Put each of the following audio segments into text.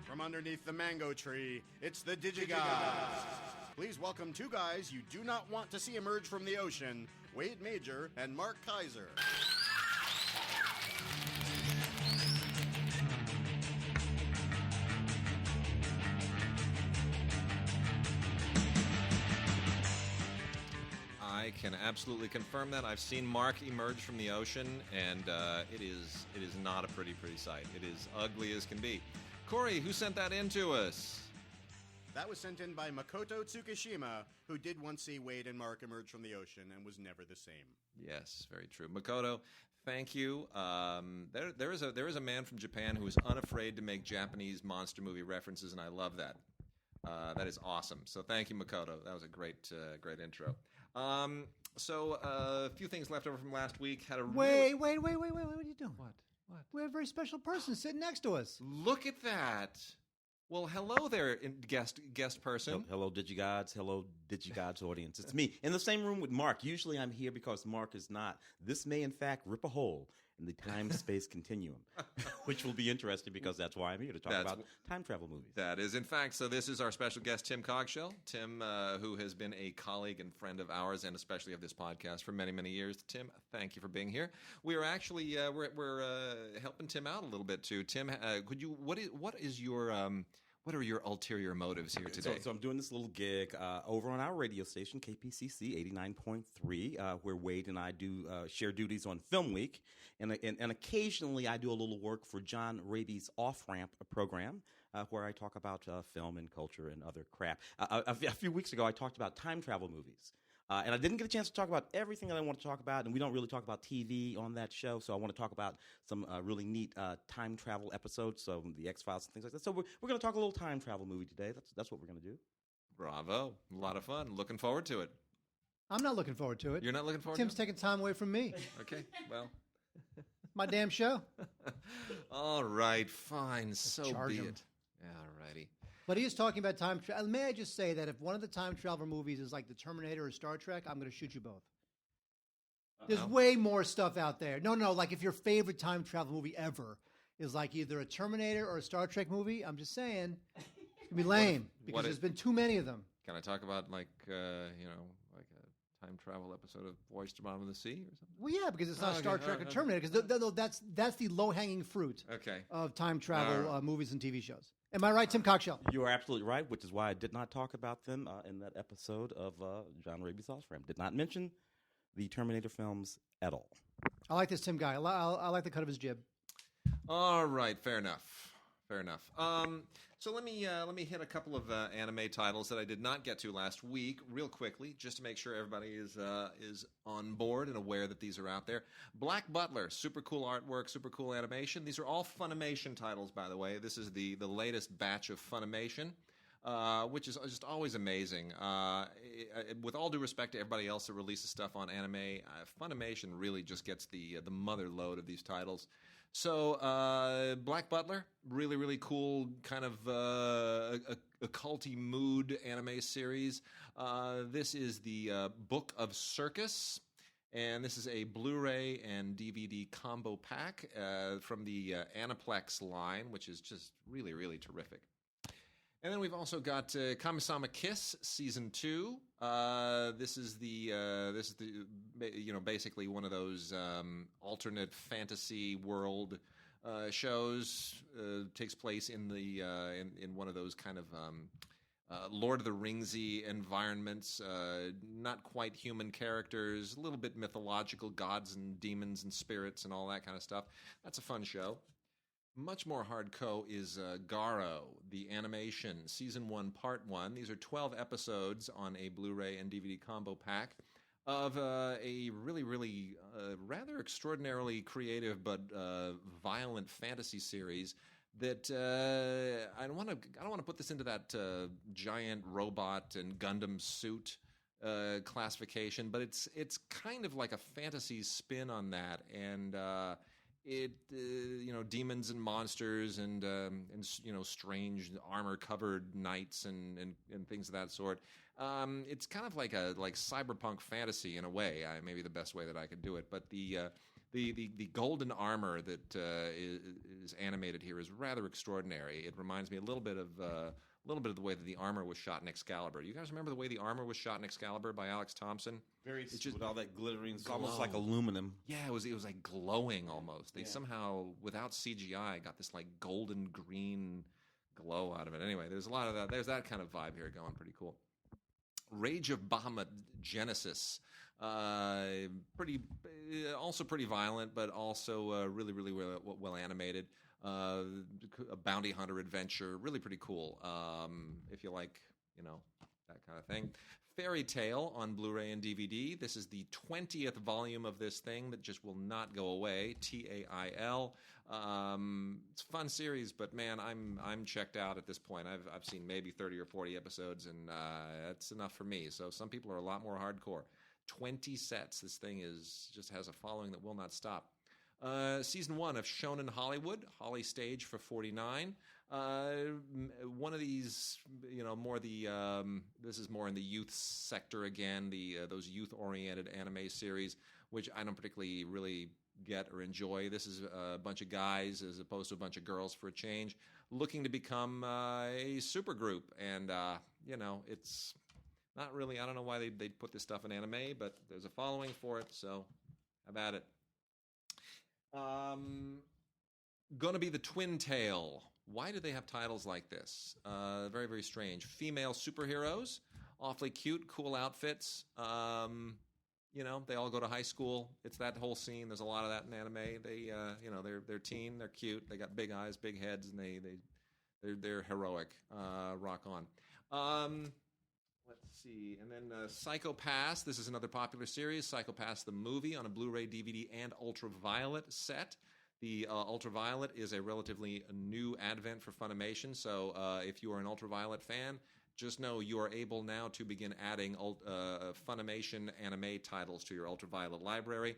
From underneath the mango tree, it's the DigiGods. Please welcome two guys you do not want to see emerge from the ocean, Wade Major and Mark Kaiser. I can absolutely confirm that. I've seen Mark emerge from the ocean, and it is not a pretty sight. It is ugly as can be. Corey, who sent that in to us? That was sent in by Makoto Tsukishima, who did once see Wade and Mark emerge from the ocean and was never the same. Yes, very true. Makoto, thank you. There is a man from Japan who is unafraid to make Japanese monster movie references, and I love that. That is awesome. So thank you, Makoto. That was a great intro. So a few things left over from last week. Wait! What are you doing? What? We have a very special person sitting next to us. Look at that. Well, hello there, guest person. Hello, DigiGods. Hello, DigiGods audience. It's me in the same room with Mark. Usually I'm here because Mark is not. This may, in fact, rip a hole in the time-space continuum, which will be interesting because that's why I'm here to talk about time travel movies. That is, in fact, so this is our special guest, Tim Cogshell. Tim, who has been a colleague and friend of ours and especially of this podcast for many, many years. Tim, thank you for being here. We are actually, we're helping Tim out a little bit, too. Tim, what are your ulterior motives here today? So I'm doing this little gig over on our radio station, KPCC 89.3, where Wade and I do share duties on Film Week. And occasionally I do a little work for John Raby's Off-Ramp program, where I talk about film and culture and other crap. A few weeks ago, I talked about time travel movies. And I didn't get a chance to talk about everything that I want to talk about, and we don't really talk about TV on that show, so I want to talk about some really neat time travel episodes, so the X-Files and things like that. So we're going to talk a little time travel movie today. That's what we're going to do. Bravo. A lot of fun. Looking forward to it. I'm not looking forward to it. You're not looking forward Tim's to it? taking time away from me. Okay, well. My damn show. All right, fine. So charge be him. it. All righty. But he is talking about time travel. May I just say that if one of the time travel movies is like The Terminator or Star Trek, I'm going to shoot you both. There's way more stuff out there. No, like if your favorite time travel movie ever is like either a Terminator or a Star Trek movie, I'm just saying it's going to be lame because there's been too many of them. Can I talk about like a time travel episode of Voyage to the Bottom of the Sea or something? Well, yeah, because it's not Star Trek or Terminator, because that's the low-hanging fruit of time travel movies and TV shows. Am I right, Tim Cogshell? You are absolutely right, which is why I did not talk about them in that episode of John Raby's Off-Ramp. Did not mention the Terminator films at all. I like this Tim guy. I like the cut of his jib. All right, fair enough. So let me hit a couple of anime titles that I did not get to last week real quickly, just to make sure everybody is on board and aware that these are out there. Black Butler, super cool artwork, super cool animation. These are all Funimation titles, by the way. This is the latest batch of Funimation, which is just always amazing. With all due respect to everybody else that releases stuff on anime, Funimation really just gets the mother load of these titles. So, Black Butler, really, really cool kind of occulty mood anime series. This is the Book of Circus, and this is a Blu-ray and DVD combo pack from the Aniplex line, which is just really, really terrific. And then we've also got Kamisama Kiss Season 2. This is basically one of those alternate fantasy world shows. Takes place in the in one of those kind of Lord of the Ringsy environments. Not quite human characters, a little bit mythological, gods and demons and spirits and all that kind of stuff. That's a fun show. Much more hardcore is GARO, the animation, Season 1, Part 1. These are 12 episodes on a Blu-ray and DVD combo pack of a really, really rather extraordinarily creative but violent fantasy series that I don't want to put this into that giant robot and Gundam suit classification, but it's kind of like a fantasy spin on that, and demons and monsters and strange armor-covered knights and things of that sort. It's kind of like cyberpunk fantasy in a way. Maybe the best way that I could do it. But the golden armor that is animated here is rather extraordinary. It reminds me a little bit of the way that the armor was shot in Excalibur. You guys remember the way the armor was shot in Excalibur by Alex Thompson? It's just with all that glittering, it's almost like aluminum. Yeah, it was like glowing almost. They somehow, without CGI, got this like golden green glow out of it. Anyway, there's a lot of that. There's that kind of vibe here going. Pretty cool. Rage of Bahamut Genesis. Also pretty violent, but also really, really well animated. A bounty hunter adventure, really pretty cool. If you like, that kind of thing. Fairy Tale on Blu-ray and DVD. This is the 20th volume of this thing that just will not go away. TAIL. It's a fun series, but man, I'm checked out at this point. I've seen maybe 30 or 40 episodes, and that's enough for me. So some people are a lot more hardcore. 20 sets. This thing just has a following that will not stop. Season 1 of Shonen Hollywood, Holly Stage for $49. One of these, this is more in the youth sector again, those youth-oriented anime series, which I don't particularly really get or enjoy. This is a bunch of guys as opposed to a bunch of girls for a change, looking to become a supergroup, and it's not really. I don't know why they put this stuff in anime, but there's a following for it, so have at it. Gonna be the Twin Tail. Why do they have titles like this? Very, very strange. Female superheroes, awfully cute, cool outfits. They all go to high school. It's that whole scene. There's a lot of that in anime. They, they're teen, they're cute, they got big eyes, big heads, and they're heroic. Rock on. Let's see. And then Psycho Pass. This is another popular series. Psycho Pass the movie on a Blu-ray, DVD, and Ultraviolet set. The Ultraviolet is a relatively new advent for Funimation. So if you are an Ultraviolet fan, just know you are able now to begin adding Funimation anime titles to your Ultraviolet library.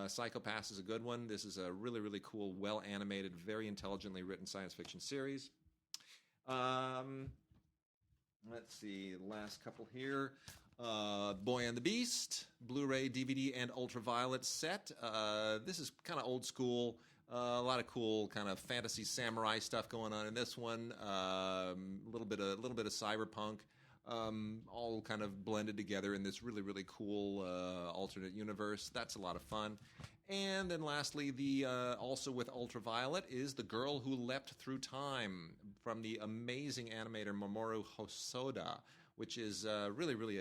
Psycho Pass is a good one. This is a really, really cool, well-animated, very intelligently written science fiction series. Let's see, the last couple here. Boy and the Beast, Blu-ray, DVD, and Ultraviolet set. This is kind of old school. A lot of cool kind of fantasy samurai stuff going on in this one. A little bit of cyberpunk, all kind of blended together in this really, really cool alternate universe. That's a lot of fun. And then lastly, also with Ultraviolet is The Girl Who Leapt Through Time from the amazing animator Mamoru Hosoda, which is really, really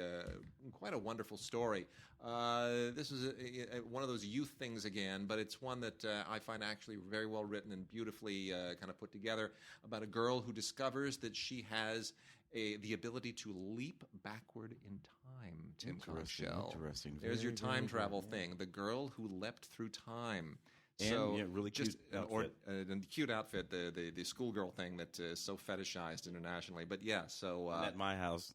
quite a wonderful story. This is one of those youth things again, but it's one that I find actually very well written and beautifully kind of put together about a girl who discovers that she has the ability to leap backward in time. Tim Cogshell. Interesting. There's your time travel thing. The Girl Who Leapt Through Time. And really cute outfit. And cute outfit, the schoolgirl thing that is so fetishized internationally. But yeah, so at my house.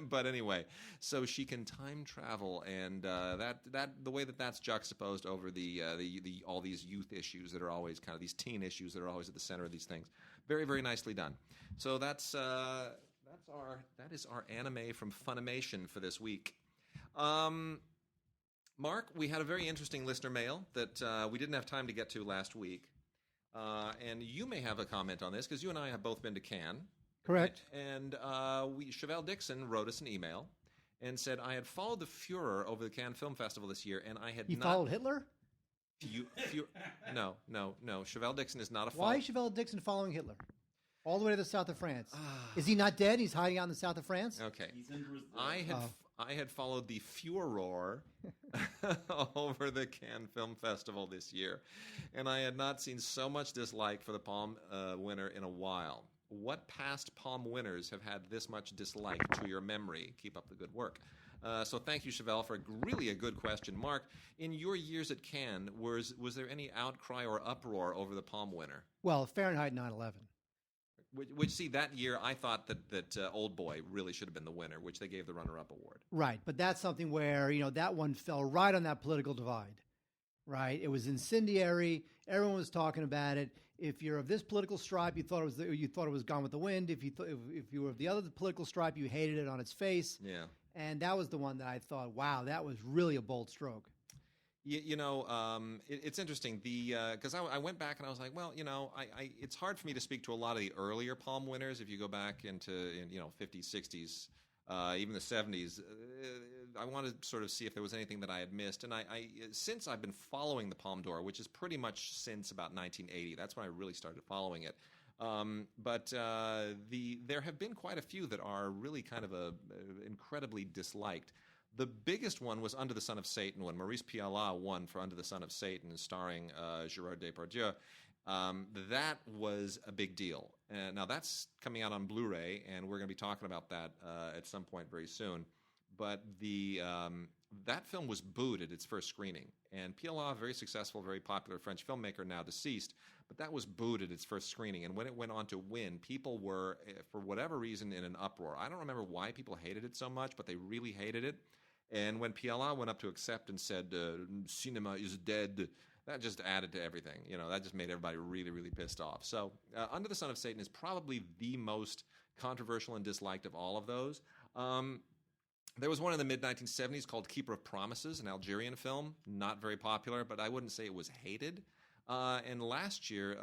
But anyway, so she can time travel, and that the way that's juxtaposed over the all these youth issues that are always kind of these teen issues that are always at the center of these things. Very, very nicely done. So that is our anime from Funimation for this week. Mark, we had a very interesting listener mail that we didn't have time to get to last week. And you may have a comment on this because you and I have both been to Cannes. Correct. And Chevelle Dixon wrote us an email and said, I had followed the Fuhrer over the Cannes Film Festival this year, and I had You followed Hitler? No. Chevelle Dixon is not a Why is Chevelle Dixon following Hitler? All the way to the south of France. Is he not dead? He's hiding out in the south of France? Okay. He's in Brazil. I had followed the furor over the Cannes Film Festival this year, and I had not seen so much dislike for the Palm winner in a while. What past Palm winners have had this much dislike to your memory? Keep up the good work. So thank you, Chevelle, for really a good question. Mark, in your years at Cannes, was there any outcry or uproar over the Palm winner? Well, Fahrenheit 9/11. Which, see, that year I thought that Old Boy really should have been the winner, which they gave the runner-up award. Right, but that's something where, that one fell right on that political divide. right? It was incendiary. Everyone was talking about it. If you're of this political stripe, you thought it was Gone with the Wind. If you were of the other political stripe, you hated it on its face. Yeah. And that was the one that I thought, wow, that was really a bold stroke. It's interesting because I went back and I was like, well, it's hard for me to speak to a lot of the earlier Palm winners. If you go back into 50s, 60s, even the 70s, I want to sort of see if there was anything that I had missed. And I since I've been following the Palme d'Or, which is pretty much since about 1980, that's when I really started following it. But there have been quite a few that are really kind of incredibly disliked. The biggest one was Under the Son of Satan, when Maurice Pialat won for Under the Son of Satan, starring Gérard Depardieu. That was a big deal. Now, that's coming out on Blu-ray, and we're going to be talking about that at some point very soon. But that film was booed at its first screening. And Pialat, very successful, very popular French filmmaker, now deceased, but that was booed at its first screening. And when it went on to win, people were, for whatever reason, in an uproar. I don't remember why people hated it so much, but they really hated it. And when Pialat went up to accept and said, cinema is dead, that just added to everything. That just made everybody really, really pissed off. So Under the Son of Satan is probably the most controversial and disliked of all of those. There was one in the mid-1970s called Keeper of Promises, an Algerian film, not very popular, but I wouldn't say it was hated. And last year,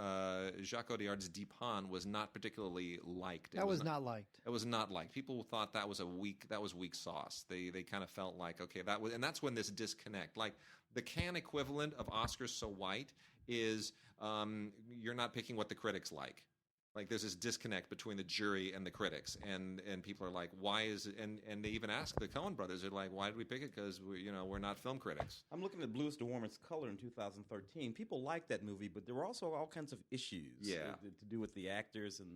Jacques Audiard's Dupin was not particularly liked. That was not liked. It was not liked. People thought that was weak sauce. They kind of felt like, okay, and that's when this disconnect. Like the Cannes equivalent of Oscars So White is you're not picking what the critics like. Like there's this disconnect between the jury and the critics, and people are like, why is it? And they even ask the Coen brothers, they're like, why did we pick it? Because we're not film critics. I'm looking at Bluest to Warm Its Color in 2013. People liked that movie, but there were also all kinds of issues. To do with the actors and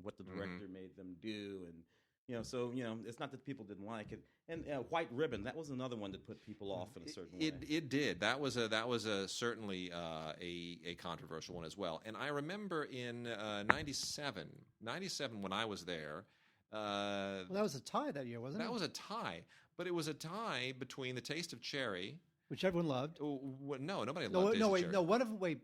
what the director made them do, and it's not that people didn't like it. And White Ribbon, that was another one that put people off in a certain way. It did. That was certainly a controversial one as well. And I remember in 97 when I was there. Well, that was a tie that year, wasn't it? That was a tie, but it was a tie between The Taste of Cherry, which everyone loved. No, nobody loved Taste of Cherry. No,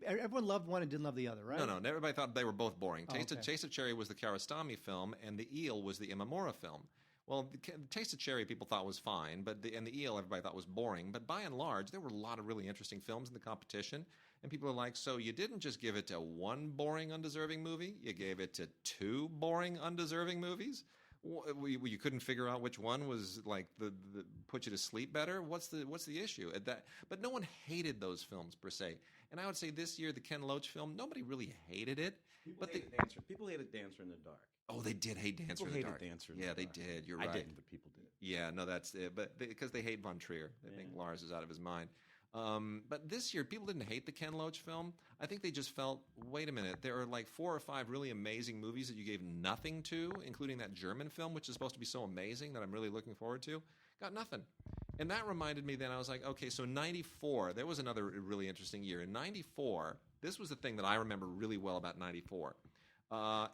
everyone loved one and didn't love the other, right? No, everybody thought they were both boring. Okay. Taste of Cherry was the Kiarostami film, and The Eel was the Imamura film. Well, the Taste of Cherry people thought was fine, and The Eel everybody thought was boring. But by and large, there were a lot of really interesting films in the competition, and people are like, so you didn't just give it to one boring, undeserving movie, you gave it to two boring, undeserving movies? You couldn't figure out which one was like the put you to sleep better. What's the issue? But no one hated those films per se. And I would say this year the Ken Loach film, nobody really hated it. People hated Dancer in the Dark. Oh, they did hate Dancer in the Dark. Dancer in the Dark. They did. You're right. I didn't, but people did. Yeah, no, that's it. But because they hate Von Trier, they think Lars is out of his mind. But this year, people didn't hate the Ken Loach film. I think they just felt, wait a minute, there are like 4 or 5 really amazing movies that you gave nothing to, including that German film, which is supposed to be so amazing that I'm really looking forward to. Got nothing. And that reminded me then, I was like, okay, so 94, there was another really interesting year. In 94, this was the thing that I remember really well about 94.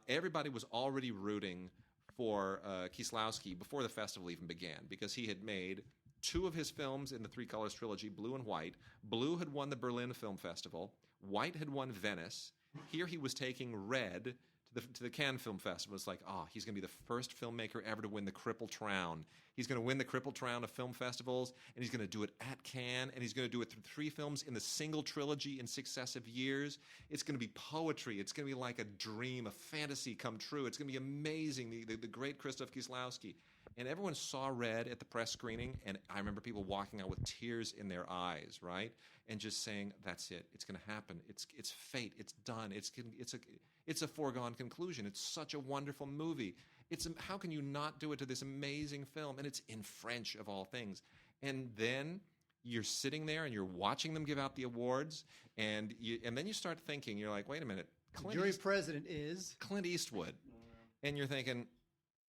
Everybody was already rooting for Kieslowski before the festival even began, because he had made 2 of his films in the Three Colors trilogy, Blue and White. Blue had won the Berlin Film Festival. White had won Venice. Here he was taking Red to the Cannes Film Festival. It's like, he's going to be the first filmmaker ever to win the Cripple Trown. He's going to win the Cripple Trown of film festivals, and he's going to do it at Cannes, and he's going to do it through 3 films in the single trilogy in successive years. It's going to be poetry. It's going to be like a dream, a fantasy come true. It's going to be amazing, the great Krzysztof Kieslowski. And everyone saw Red at the press screening, and I remember people walking out with tears in their eyes, right? And just saying, that's it. It's going to happen. It's fate. It's done. It's a foregone conclusion. It's such a wonderful movie. How can you not do it to this amazing film? And it's in French, of all things. And then you're sitting there and you're watching them give out the awards, and then you start thinking, you're like, wait a minute. Jury president is Clint Eastwood. And you're thinking,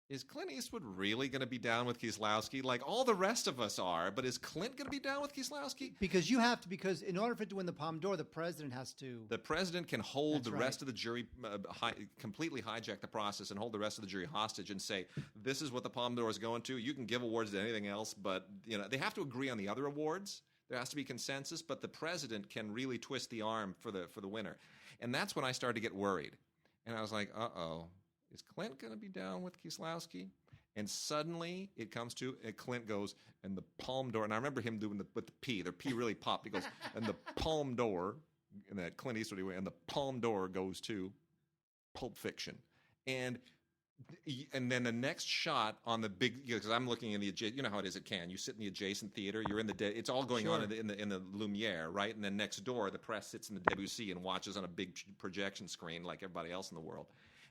is Clint Eastwood really going to be down with Kieslowski? Like all the rest of us are, but is Clint going to be down with Kieslowski? Because in order for it to win the Palme d'Or, the president has to. The president can hold rest of the jury, completely hijack the process and hold the rest of the jury hostage and say, this is what the Palme d'Or is going to. You can give awards to anything else, but they have to agree on the other awards. There has to be consensus, but the president can really twist the arm for the winner. And that's when I started to get worried. And I was like, uh-oh, is Clint going to be down with Kieslowski? And suddenly it comes to, and Clint goes, and the palm door, and I remember him doing with the P. The P really popped. He goes, and the palm door, and that Clint Eastwood way, and the palm door goes to Pulp Fiction. And then the next shot on the big, because I'm looking in the adjacent, you know how it is at Cannes. You sit in the adjacent theater. You're in it's all going on in the Lumiere, right? And then next door, the press sits in the Debussy and watches on a big projection screen like everybody else in the world.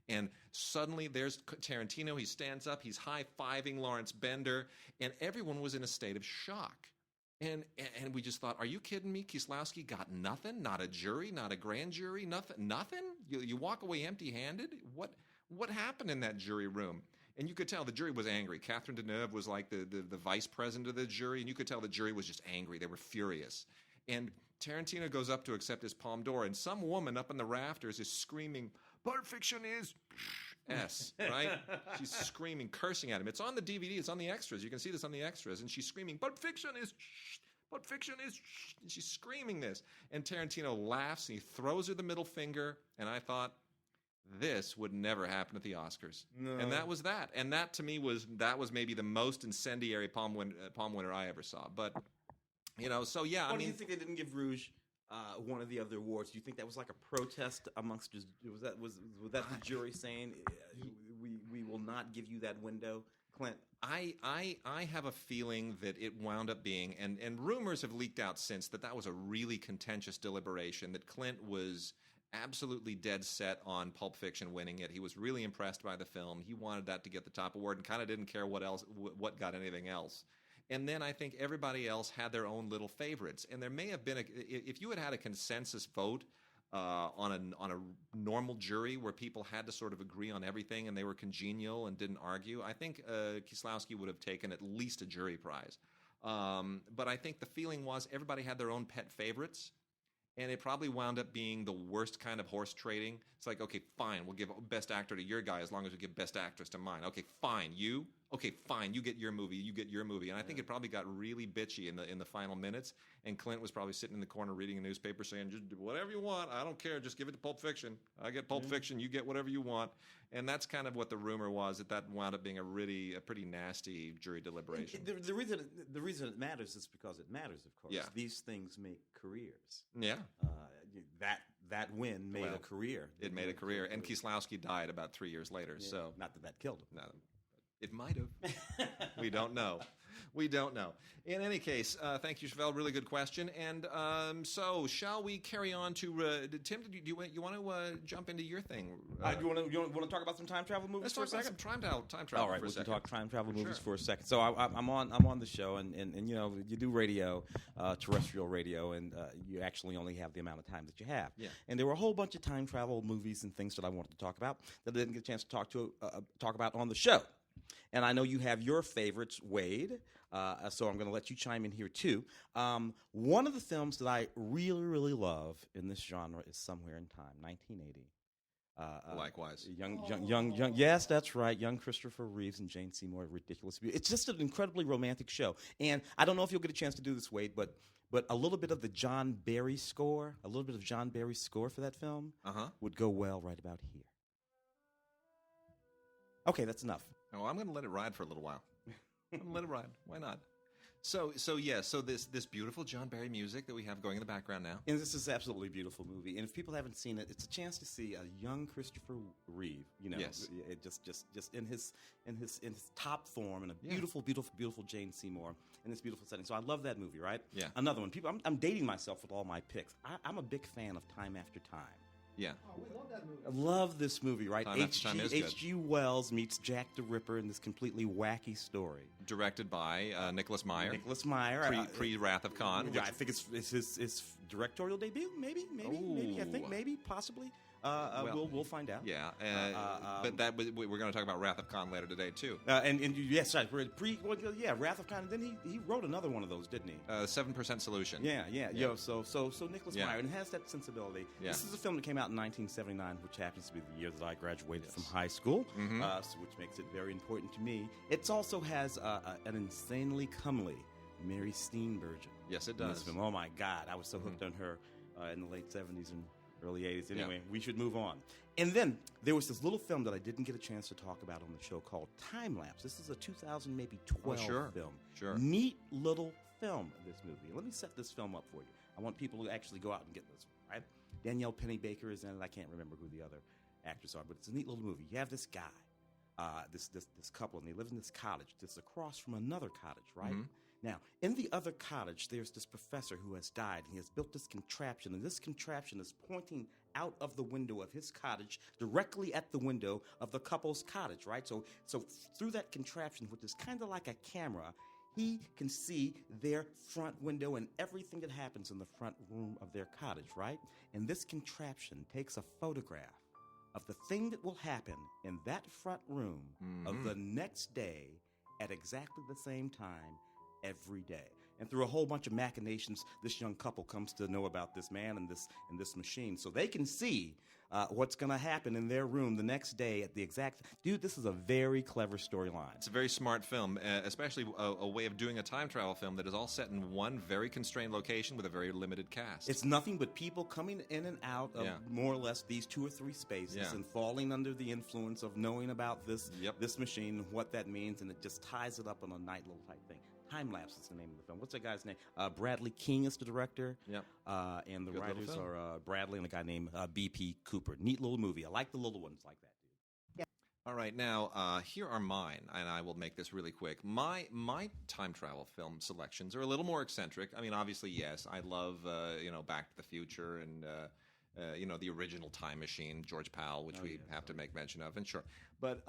And suddenly there's Tarantino. He stands up. He's high-fiving Lawrence Bender, and everyone was in a state of shock. And we just thought, are you kidding me? Kieslowski got nothing? Not a jury? Not a grand jury? Nothing? You walk away empty-handed? What happened in that jury room? And you could tell the jury was angry. Catherine Deneuve was like the vice president of the jury, and you could tell the jury was just angry. They were furious. And Tarantino goes up to accept his Palme d'Or, and some woman up in the rafters is screaming, Pulp Fiction is S, right? She's screaming, cursing at him. It's on the DVD. It's on the extras. You can see this on the extras. And she's screaming, Pulp Fiction is Pulp Fiction is and she's screaming this. And Tarantino laughs, and he throws her the middle finger, and I thought, this would never happen at the Oscars. No. And that was that. And that, to me, was maybe the most incendiary palm winner I ever saw. But, so yeah. Why do you think they didn't give Rouge one of the other awards? Do you think that was like a protest amongst? Was that the jury saying we will not give you that window, Clint? I have a feeling that it wound up being, and rumors have leaked out since that was a really contentious deliberation. That Clint was absolutely dead set on Pulp Fiction winning it. He was really impressed by the film. He wanted that to get the top award and kind of didn't care what got anything else. And then I think everybody else had their own little favorites. And there may have been if you had a consensus vote on a normal jury where people had to sort of agree on everything and they were congenial and didn't argue, I think Kieslowski would have taken at least a jury prize. But I think the feeling was everybody had their own pet favorites. And it probably wound up being the worst kind of horse trading. It's like, okay, fine, we'll give Best Actor to your guy as long as we give Best Actress to mine. Okay, fine, you? Okay, fine, you get your movie, And I think it probably got really bitchy in the final minutes. And Clint was probably sitting in the corner reading a newspaper saying, just do whatever you want. I don't care. Just give it to Pulp Fiction. I get Pulp Fiction. You get whatever you want. And that's kind of what the rumor was, that wound up being a pretty nasty jury deliberation. The reason it matters is because it matters, of course. Yeah. These things make careers. Yeah. That win made a career. It made a career. And Kieslowski died about 3 years later. Yeah. So not that killed him. No. It might have. We don't know. In any case, thank you, Chevelle. Really good question. And so, shall we carry on to Tim? Do you want to jump into your thing? Do you want to talk about some time travel movies for a second? Let's talk about some time travel. All right, we can talk time travel movies for a second. So I'm on the show, and you do radio, terrestrial radio, and you actually only have the amount of time that you have. Yeah. And there were a whole bunch of time travel movies and things that I wanted to talk about that I didn't get a chance to talk about on the show. And I know you have your favorites, Wade, so I'm going to let you chime in here, too. One of the films that I really, really love in this genre is Somewhere in Time, 1980. Likewise. Young. Yes, that's right. Young Christopher Reeves and Jane Seymour, ridiculous. It's just an incredibly romantic show. And I don't know if you'll get a chance to do this, Wade, but a little bit of the John Barry score, for that film would go well right about here. Okay, that's enough. Oh, I'm going to let it ride for a little while. I'm going to let it ride. Why not? So this beautiful John Barry music that we have going in the background now. And this is an absolutely beautiful movie. And if people haven't seen it, it's a chance to see a young Christopher Reeve. Yes. Just in his top form, and a beautiful Jane Seymour in this beautiful setting. So I love that movie, right? Yeah. Another one. I'm dating myself with all my picks. I'm a big fan of Time After Time. Yeah. Oh, we love that movie. I love this movie, right? H.G. Wells meets Jack the Ripper in this completely wacky story. Directed by Nicholas Meyer. Pre Wrath of Khan. I think it's his directorial debut, maybe. I think possibly. We'll find out. Yeah, but we're going to talk about Wrath of Khan later today too. Yes, right. Wrath of Khan. Then he wrote another one of those, didn't he? 7% Solution. Yeah. So Nicholas Meyer, and has that sensibility. Yeah. This is a film that came out in 1979, which happens to be the year that I graduated from high school, which makes it very important to me. It also has an insanely comely Mary Steenburgen. Yes, it in this does. film. Oh my God, I was so hooked on her in the late 70s and early 80s. Anyway, we should move on. And then there was this little film that I didn't get a chance to talk about on the show called Time Lapse. This is a 2012 film. Sure. Neat little film, this movie. Let me set this film up for you. I want people to actually go out and get this, right? Danielle Pennebaker is in it. I can't remember who the other actors are, but it's a neat little movie. You have this guy, this couple, and they live in this cottage that's across from another cottage, right? Mm-hmm. Now, in the other cottage, there's this professor who has died. He has built this contraption, and this contraption is pointing out of the window of his cottage directly at the window of the couple's cottage, right? So through that contraption, which is kind of like a camera, he can see their front window and everything that happens in the front room of their cottage, right? And this contraption takes a photograph of the thing that will happen in that front room of the next day at exactly the same time every day. And through a whole bunch of machinations, this young couple comes to know about this man and this machine. So they can see what's going to happen in their room the next day at the exact... Dude, this is a very clever storyline. It's a very smart film, especially a way of doing a time travel film that is all set in one very constrained location with a very limited cast. It's nothing but people coming in and out of more or less these 2 or 3 spaces and falling under the influence of knowing about this machine and what that means, and it just ties it up on a nice little type thing. Time Lapse is the name of the film. What's that guy's name? Bradley King is the director. Yep. And the Good writers little film. are Bradley and a guy named B.P. Cooper. Neat little movie. I like the little ones like that, dude. All right, now here are mine, and I will make this really quick. My time travel film selections are a little more eccentric. I mean, obviously, yes, I love Back to the Future and the original Time Machine, George Powell, which we have to make mention of, and sure. But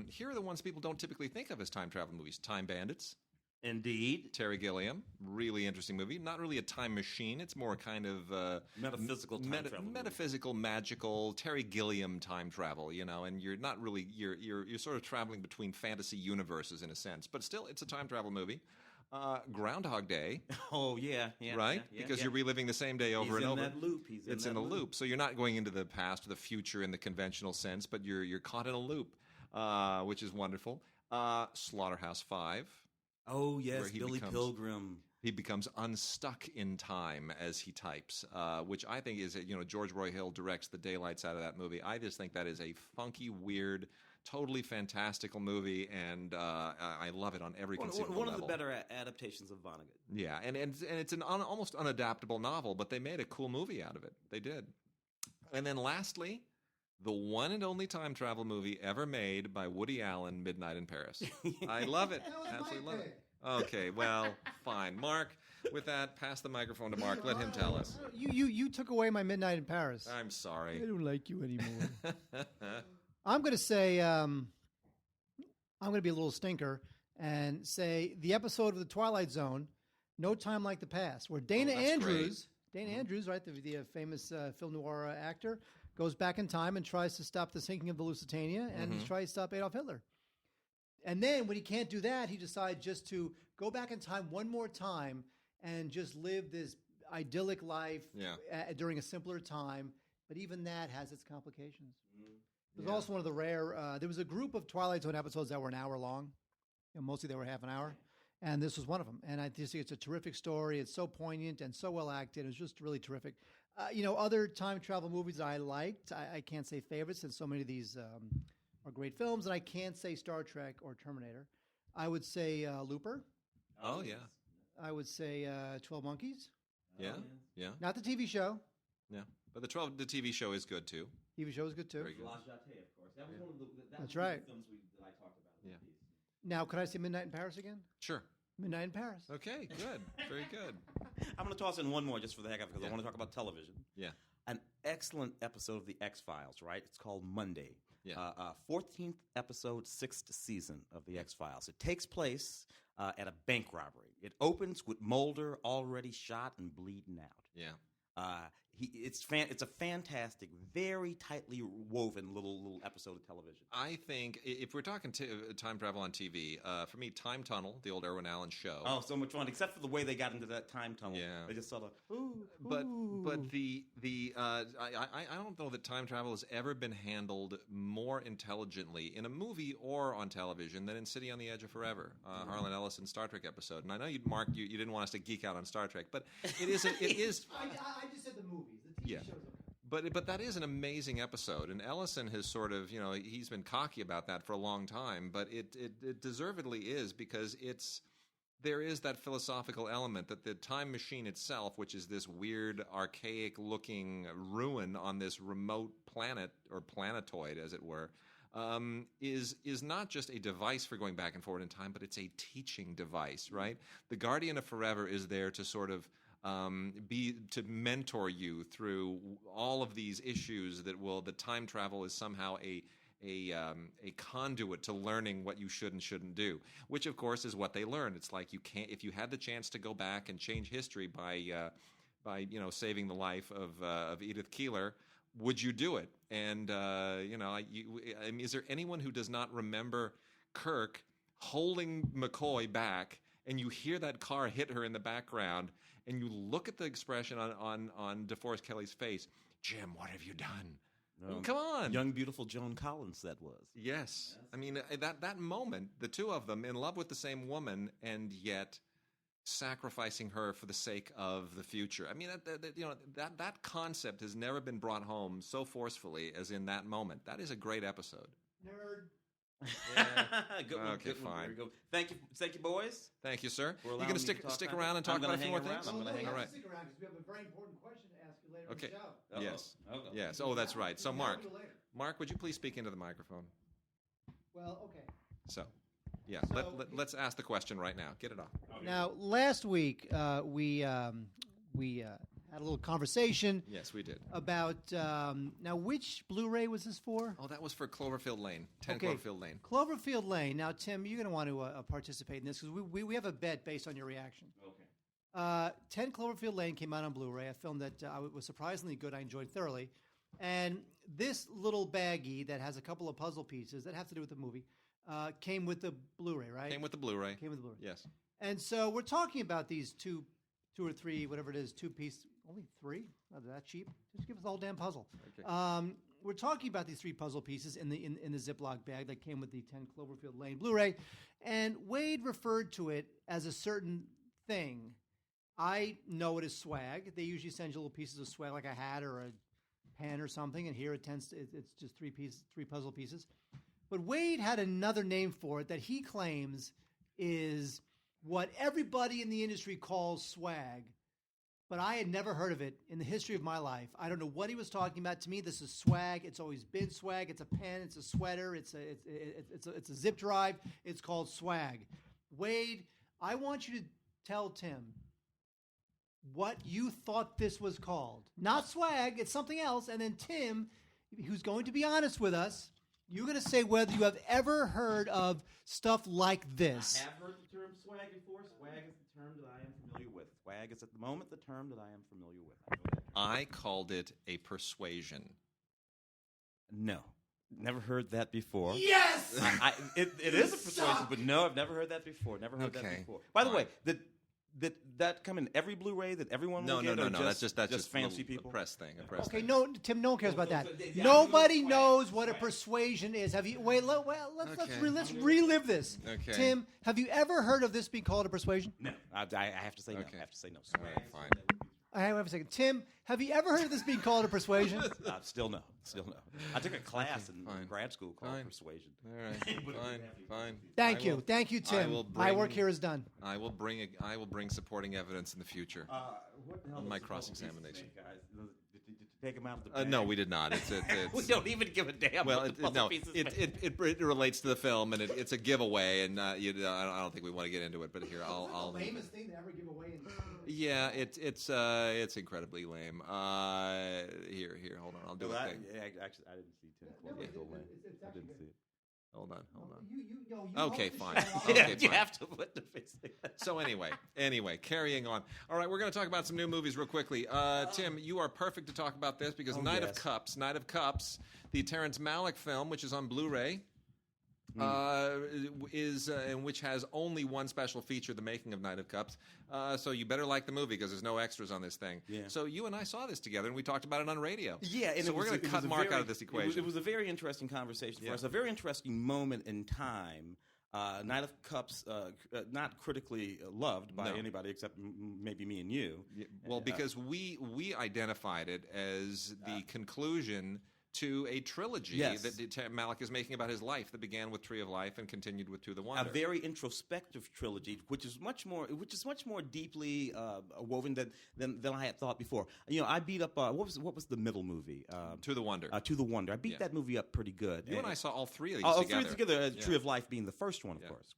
here are the ones people don't typically think of as time travel movies: Time Bandits. Indeed. Terry Gilliam, really interesting movie. Not really a time machine. It's more kind of metaphysical time travel. Metaphysical, magical Terry Gilliam time travel. And you're not really you're sort of traveling between fantasy universes in a sense, but still, it's a time travel movie. Groundhog Day. Oh yeah, right. Because you're reliving the same day over and over. He's in that loop. It's in a loop. So you're not going into the past or the future in the conventional sense, but you're caught in a loop, which is wonderful. Slaughterhouse-5. Oh, yes, Billy Pilgrim. He becomes unstuck in time as he types, which I think is, George Roy Hill directs the daylights out of that movie. I just think that is a funky, weird, totally fantastical movie, and I love it on every conceivable level. One of the better adaptations of Vonnegut. Yeah, and it's an almost unadaptable novel, but they made a cool movie out of it. They did. And then lastly, the one and only time travel movie ever made by Woody Allen, Midnight in Paris. I love it. Absolutely love it. Okay, well, fine. Mark, with that, pass the microphone to Mark. Let him tell us. You took away my Midnight in Paris. I'm sorry. I don't like you anymore. I'm going to say, I'm going to be a little stinker and say the episode of The Twilight Zone, No Time Like the Past, where Dana Andrews, right, the famous film noir actor, goes back in time and tries to stop the sinking of the Lusitania, and he tries to stop Adolf Hitler. And then when he can't do that, he decides just to go back in time one more time and just live this idyllic life during a simpler time. But even that has its complications. It was also one of the rare, there was a group of Twilight Zone episodes that were an hour long. Mostly they were half an hour. And this was one of them. And I just think it's a terrific story. It's so poignant and so well acted. It was just really terrific. Other time travel movies I liked, I can't say favorites, since so many of these are great films, and I can't say Star Trek or Terminator. I would say Looper. Oh, yeah. I would say 12 Monkeys. Yeah. Not the TV show. Yeah, but the TV show is good, too. TV show is good, too. Very good. La Jetée, of course. That was one of the That's right. films that I talked about. Yeah. Now, could I say Midnight in Paris again? Sure. Midnight in Paris. Okay, good. Very good. I'm going to toss in one more just for the heck of it, because I want to talk about television. Yeah. An excellent episode of The X-Files, right? It's called Monday. Yeah. 14th episode, 6th season of The X-Files. It takes place at a bank robbery. It opens with Mulder already shot and bleeding out. Yeah. it's a fantastic, very tightly woven little episode of television. I think if we're talking time travel on TV, for me, Time Tunnel, the old Irwin Allen show. Oh, so much fun! Except for the way they got into that time tunnel. Yeah, they just sort of. But I don't know that time travel has ever been handled more intelligently in a movie or on television than in City on the Edge of Forever, Harlan Ellison's Star Trek episode. And I know Mark, you didn't want us to geek out on Star Trek, but it is. I just said the movies. The TV shows. But that is an amazing episode, and Ellison has sort of, he's been cocky about that for a long time, but it deservedly is, because there is that philosophical element that the time machine itself, which is this weird, archaic-looking ruin on this remote planet, or planetoid, as it were, is not just a device for going back and forward in time, but it's a teaching device, right? The Guardian of Forever is there to sort of to mentor you through all of these issues that time travel is somehow a conduit to learning what you should and shouldn't do, which of course is what they learned. It's like if you had the chance to go back and change history by saving the life of Edith Keeler, would you do it? And is there anyone who does not remember Kirk holding McCoy back, and you hear that car hit her in the background, and you look at the expression on DeForest Kelly's face? Jim, what have you done? Well, come on. Young, beautiful Joan Collins, that was. Yes. I mean, that moment, the two of them in love with the same woman, and yet sacrificing her for the sake of the future. I mean, that concept has never been brought home so forcefully as in that moment. That is a great episode. Nerd. Yeah. Good one. Okay, good one. fine. Thank you, boys. Thank you, sir. You're going to stick around and talk about a few more things? I'm going to hang around. All right. Stick around, because we have a very important question to ask you later Okay. in the show. Uh-oh. Yes. Uh-oh. Yes. Oh, that's right. So, We'll do later. Mark, would you please speak into the microphone? Well, okay. So, yeah, So- let's ask the question right now. Get it off. Now, last week we had a little conversation Yes, we did. about now which Blu-ray was this for? Oh, that was for Cloverfield Lane. 10 Okay. Cloverfield Lane. Cloverfield Lane. Now, Tim, you're going to want to participate in this, because we have a bet based on your reaction. Okay. 10 Cloverfield Lane came out on Blu-ray, a film that was surprisingly good. I enjoyed thoroughly. And this little baggie that has a couple of puzzle pieces that have to do with the movie came with the Blu-ray, right? Came with the Blu-ray. Came with the Blu-ray. Yes. And so we're talking about these two or three, whatever it is, two-piece, only three? Not that cheap. Just give us the whole damn puzzle. Okay. We're talking about these three puzzle pieces in the Ziploc bag that came with the 10 Cloverfield Lane Blu-ray, and Wade referred to it as a certain thing. I know it as swag. They usually send you little pieces of swag, like a hat or a pen or something, and here it's just three puzzle pieces. But Wade had another name for it that he claims is what everybody in the industry calls swag, but I had never heard of it in the history of my life. I don't know what he was talking about. To me, this is swag. It's always been swag. It's a pen. It's a sweater. It's a zip drive. It's called swag. Wade, I want you to tell Tim what you thought this was called. Not swag. It's something else. And then Tim, who's going to be honest with us, you're going to say whether you have ever heard of stuff like this. I have heard the term swag before. Swag is the term that I am familiar with. Swag is at the moment the term that I am familiar with. I called it a persuasion. No. Never heard that before. Yes! It is a persuasion, but no, I've never heard that before. Never heard that before. By the way, that come in every Blu-ray that everyone will get? No. That's just fancy a people. press thing. Okay, no, Tim. No one cares about that. Yeah, Nobody knows what a persuasion is. Have you? Wait, let's relive this. Okay. Tim, have you ever heard of this being called a persuasion? No, I have to say no. Okay. I have to say no. All right, fine. I have a second. Tim, have you ever heard of this being called a persuasion? Still no. I took a class in fine. grad school called Fine. Persuasion. All right, fine. Thank you, Tim. My work here is done. I will bring supporting evidence in the future. What the hell On my does the cross-examination. puzzle piece make, guys? Did you take them out of the bag? No, we did not. It's We don't even give a damn. well, what the puzzle pieces make. it relates to the film, and it's a giveaway, and I don't think we want to get into it. But here, I'll the lamest thing to ever give away. Yeah, it's incredibly lame. Here, hold on, I'll do it. Actually, I didn't see Tim Cloverfield Lane. I didn't see it. Hold on. You Okay, host the fine. show. Okay, You fine. have to put the face. So anyway, carrying on. All right, we're going to talk about some new movies real quickly. Tim, you are perfect to talk about this because Night of Cups, the Terrence Malick film, which is on Blu-ray, is and which has only one special feature, the making of Night of Cups. So you better like the movie because there's no extras on this thing. Yeah. So you and I saw this together and we talked about it on radio. Yeah, and so we're going to cut Mark out of this equation. It was a very interesting conversation for us, a very interesting moment in time. Night of Cups, not critically loved by anybody except maybe me and you. Yeah, well, because we identified it as the conclusion to a trilogy that Malick is making about his life that began with Tree of Life and continued with To the Wonder. A very introspective trilogy, which is much more deeply woven than I had thought before. You know, I beat up what was the middle movie? To the Wonder. To the Wonder. I beat that movie up pretty good. You and I saw all three of these all together. All three together. Tree of Life being the first one, of course.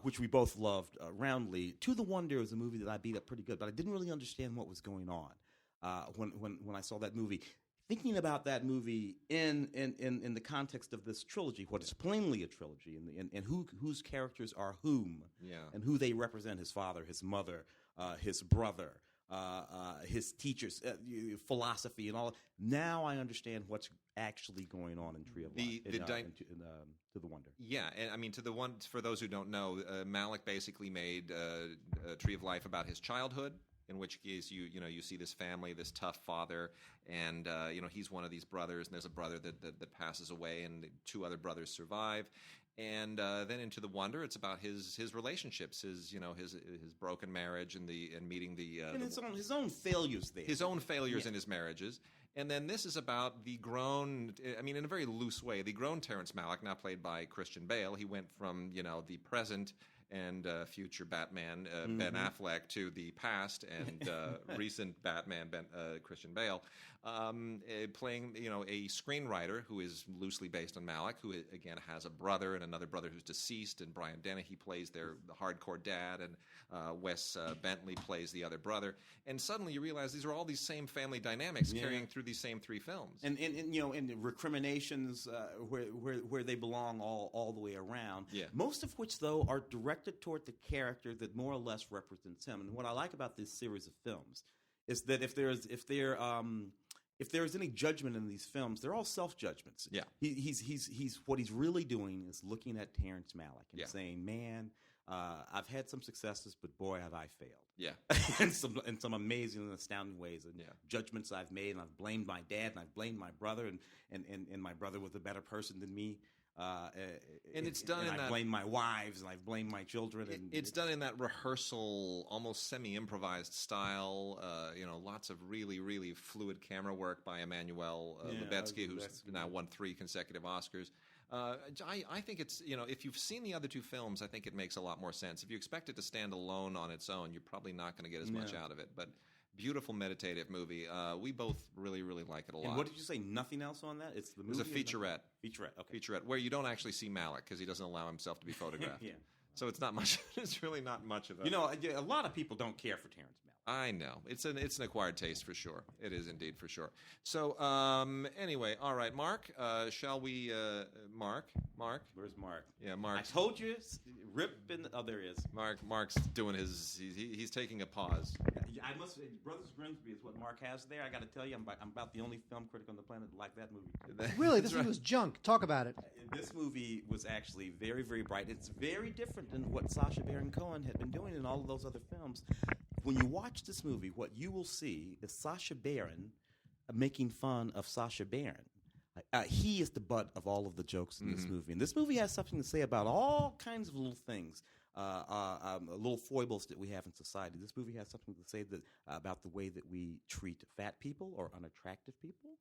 Which we both loved roundly. To the Wonder is a movie that I beat up pretty good, but I didn't really understand what was going on when I saw that movie. Thinking about that movie in the context of this trilogy, what is plainly a trilogy, and whose characters are whom, and who they represent: his father, his mother, his brother, his teachers, philosophy, and all. Now I understand what's actually going on in Tree of Life, To the Wonder. Yeah, and I mean, for those who don't know, Malick basically made Tree of Life about his childhood. In which case, you see this family, this tough father, and he's one of these brothers, and there's a brother that passes away, and two other brothers survive, and then into The Wonder, it's about his relationships, his broken marriage, and meeting his own failures there, his own failures in his marriages. And then this is about the grown, I mean, in a very loose way, the grown Terrence Malick, now played by Christian Bale. He went from the present and future Batman Ben Affleck to the past and recent Batman Christian Bale, playing a screenwriter who is loosely based on Malick, who again has a brother and another brother who's deceased, and Brian Dennehy plays the hardcore dad, and Wes Bentley plays the other brother, and suddenly you realize these are all these same family dynamics carrying through these same three films, and recriminations where they belong all the way around. Yeah. Most of which though are directed toward the character that more or less represents him. And what I like about this series of films is that if there's any judgment in these films, they're all self-judgments. Yeah. He's what he's really doing is looking at Terrence Malick and saying, man, I've had some successes, but boy, have I failed. Yeah. in some amazing and astounding ways. And judgments I've made, and I've blamed my dad, and I've blamed my brother, and my brother was a better person than me. And it's done and I blame my wives, and I blame my children. And it's done in that rehearsal, almost semi-improvised style. Lots of really, really fluid camera work by Emmanuel Lubezki, who's now won 3 consecutive Oscars. I think it's, if you've seen the other 2 films, I think it makes a lot more sense. If you expect it to stand alone on its own, you're probably not going to get as much out of it. But beautiful meditative movie. We both really, really like it a lot. And what did you say? Nothing else on that? It's the movie. It's a featurette. Featurette. Okay. Featurette where you don't actually see Malick because he doesn't allow himself to be photographed. So it's not much. It's really not much of a. A lot of people don't care for Terrence Malick. I know it's an acquired taste for sure. It is indeed for sure. So anyway, all right, Mark. Shall we? Mark. Where's Mark? Yeah, Mark. I told you, there he is. Mark's doing his. He's taking a pause. I must. Brothers Grimsby is what Mark has there. I got to tell you, I'm about the only film critic on the planet that like that movie. Really, this movie was junk. Talk about it. This movie was actually very, very bright. It's very different than what Sacha Baron Cohen had been doing in all of those other films. When you watch this movie, what you will see is Sacha Baron making fun of Sacha Baron. He is the butt of all of the jokes in this movie. And this movie has something to say about all kinds of little things, little foibles that we have in society. This movie has something to say about the way that we treat fat people or unattractive people.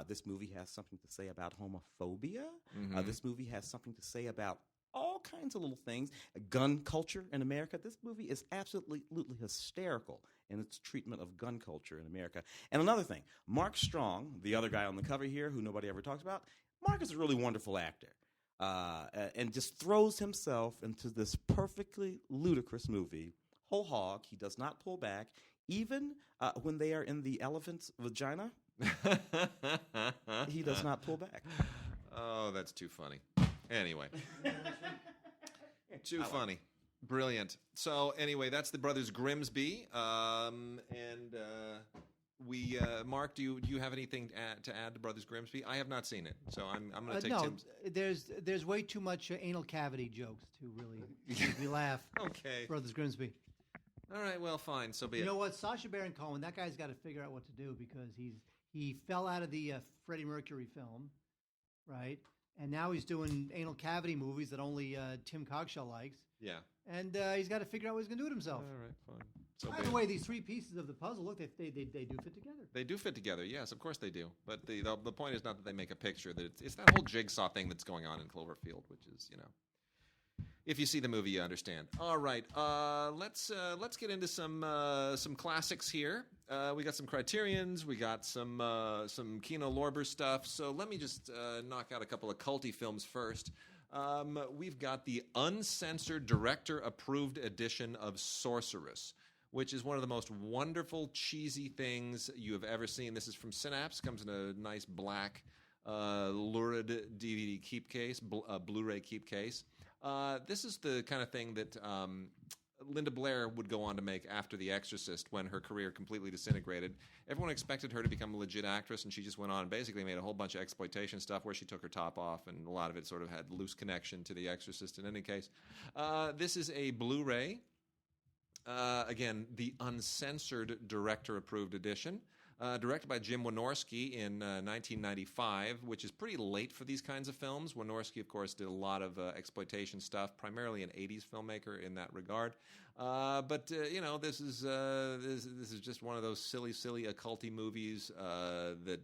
This movie has something to say about homophobia. This movie has something to say about all kinds of little things. Gun culture in America. This movie is absolutely hysterical in its treatment of gun culture in America. And another thing, Mark Strong, the other guy on the cover here who nobody ever talks about, Mark is a really wonderful actor. And just throws himself into this perfectly ludicrous movie. Whole hog. He does not pull back. Even when they are in the elephant's vagina, he does not pull back. Oh, that's too funny. Anyway. Too funny. Brilliant. So anyway, that's the Brothers Grimsby. Mark, do you have anything to add to Brothers Grimsby? I have not seen it, so I'm going to take Tim's. There's way too much anal cavity jokes to really make me laugh. Okay. Brothers Grimsby. All right, well, fine, so be it. You know what? Sacha Baron Cohen, that guy's got to figure out what to do because he fell out of the Freddie Mercury film, right? And now he's doing anal cavity movies that only Tim Cogshell likes. Yeah. And he's got to figure out what he's going to do with himself. All right, fine. So by the way, these three pieces of the puzzle, look, they do fit together. They do fit together, yes, of course they do. But the point is not that they make a picture. That it's that whole jigsaw thing that's going on in Cloverfield, which is, if you see the movie, you understand. All right, let's get into some classics here. We got some Criterions, we got some Kino Lorber stuff. So let me just knock out a couple of culty films first. We've got the uncensored director-approved edition of Sorceress, which is one of the most wonderful, cheesy things you have ever seen. This is from Synapse. Comes in a nice black, lurid DVD keep case, Blu-ray keep case. This is the kind of thing that Linda Blair would go on to make after The Exorcist when her career completely disintegrated. Everyone expected her to become a legit actress, and she just went on and basically made a whole bunch of exploitation stuff where she took her top off, and a lot of it sort of had loose connection to The Exorcist in any case. This is a Blu-ray. Again, the uncensored director-approved edition. Directed by Jim Wynorski in 1995, which is pretty late for these kinds of films. Wynorski, of course, did a lot of exploitation stuff, primarily an 80s filmmaker in that regard. But this is just one of those silly occulty movies that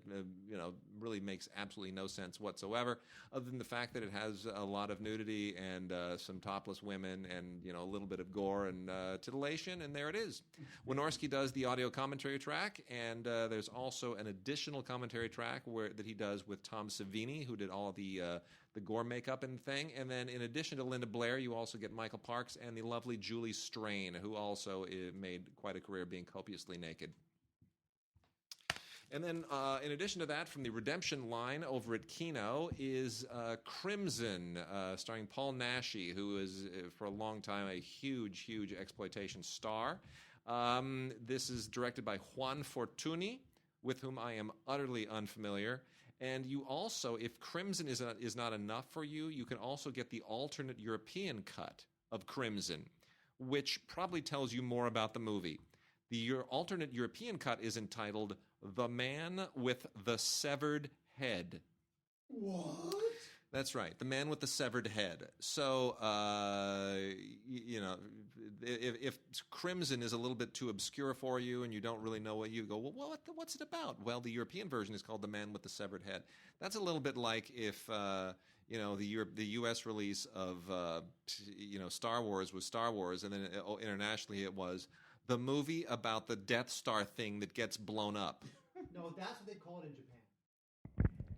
really makes absolutely no sense whatsoever, other than the fact that it has a lot of nudity and some topless women and a little bit of gore and titillation, and there it is. Wynorski does the audio commentary track, and there's also an additional commentary track that he does with Tom Savini, who did all the gore makeup and thing. And then in addition to Linda Blair, you also get Michael Parks and the lovely Julie Strain, who also made quite a career being copiously naked. And then in addition to that, from the Redemption line over at Kino is Crimson, starring Paul Naschy, who is for a long time a huge exploitation star. This is directed by Juan Fortuny, with whom I am utterly unfamiliar. And you also, if Crimson is not enough for you, you can also get the alternate European cut of Crimson, which probably tells you more about the movie. The alternate European cut is entitled The Man with the Severed Head. What? That's right, The Man with the Severed Head. So, if Crimson is a little bit too obscure for you and you don't really know what you go, well, what's it about? Well, the European version is called The Man with the Severed Head. That's a little bit like if, the U.S. release of, Star Wars was Star Wars, and then internationally it was the movie about the Death Star thing that gets blown up. No, that's what they call it in Japan.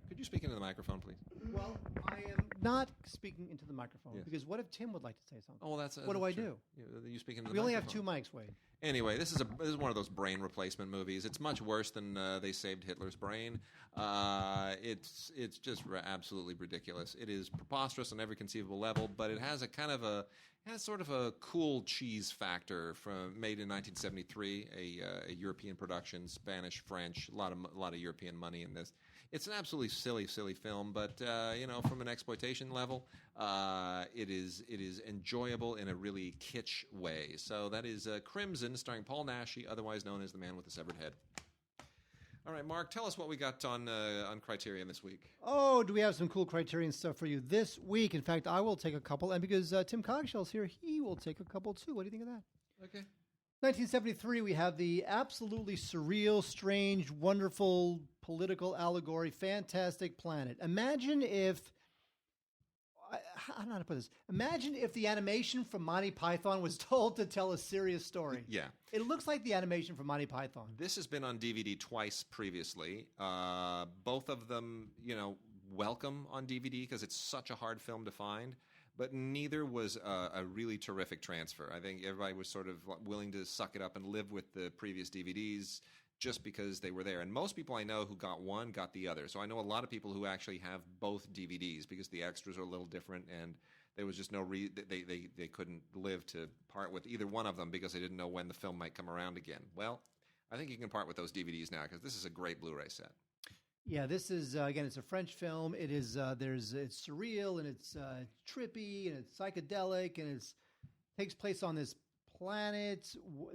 Could you speak into the microphone, please? Well, I am not speaking into the microphone because what if Tim would like to say something? Oh, well, what do I do? You speak into the microphone. We only have two mics, Wade. Anyway, this is one of those brain replacement movies. It's much worse than They Saved Hitler's Brain. It's just absolutely ridiculous. It is preposterous on every conceivable level, but it has sort of a cool cheese factor made in 1973, a European production, Spanish, French, a lot of European money in this. It's an absolutely silly film, but from an exploitation level, it is enjoyable in a really kitsch way. So that is Crimson, starring Paul Naschy, otherwise known as the Man with the Severed Head. All right, Mark, tell us what we got on Criterion this week. Oh, do we have some cool Criterion stuff for you this week? In fact, I will take a couple, and because Tim Cogshell's here, he will take a couple too. What do you think of that? Okay. 1973, we have the absolutely surreal, strange, wonderful political allegory, Fantastic Planet. Imagine if, I don't know how to put this. Imagine if the animation from Monty Python was told to tell a serious story. Yeah. It looks like the animation from Monty Python. This has been on DVD twice previously. Both of them, welcome on DVD because it's such a hard film to find. But neither was a really terrific transfer. I think everybody was sort of willing to suck it up and live with the previous DVDs, just because they were there. And most people I know who got one got the other. So I know a lot of people who actually have both DVDs because the extras are a little different, and there was just no they couldn't live to part with either one of them because they didn't know when the film might come around again. Well, I think you can part with those DVDs now because this is a great Blu-ray set. Yeah, this is again. It's a French film. It is. It's surreal and it's trippy and it's psychedelic and it takes place on this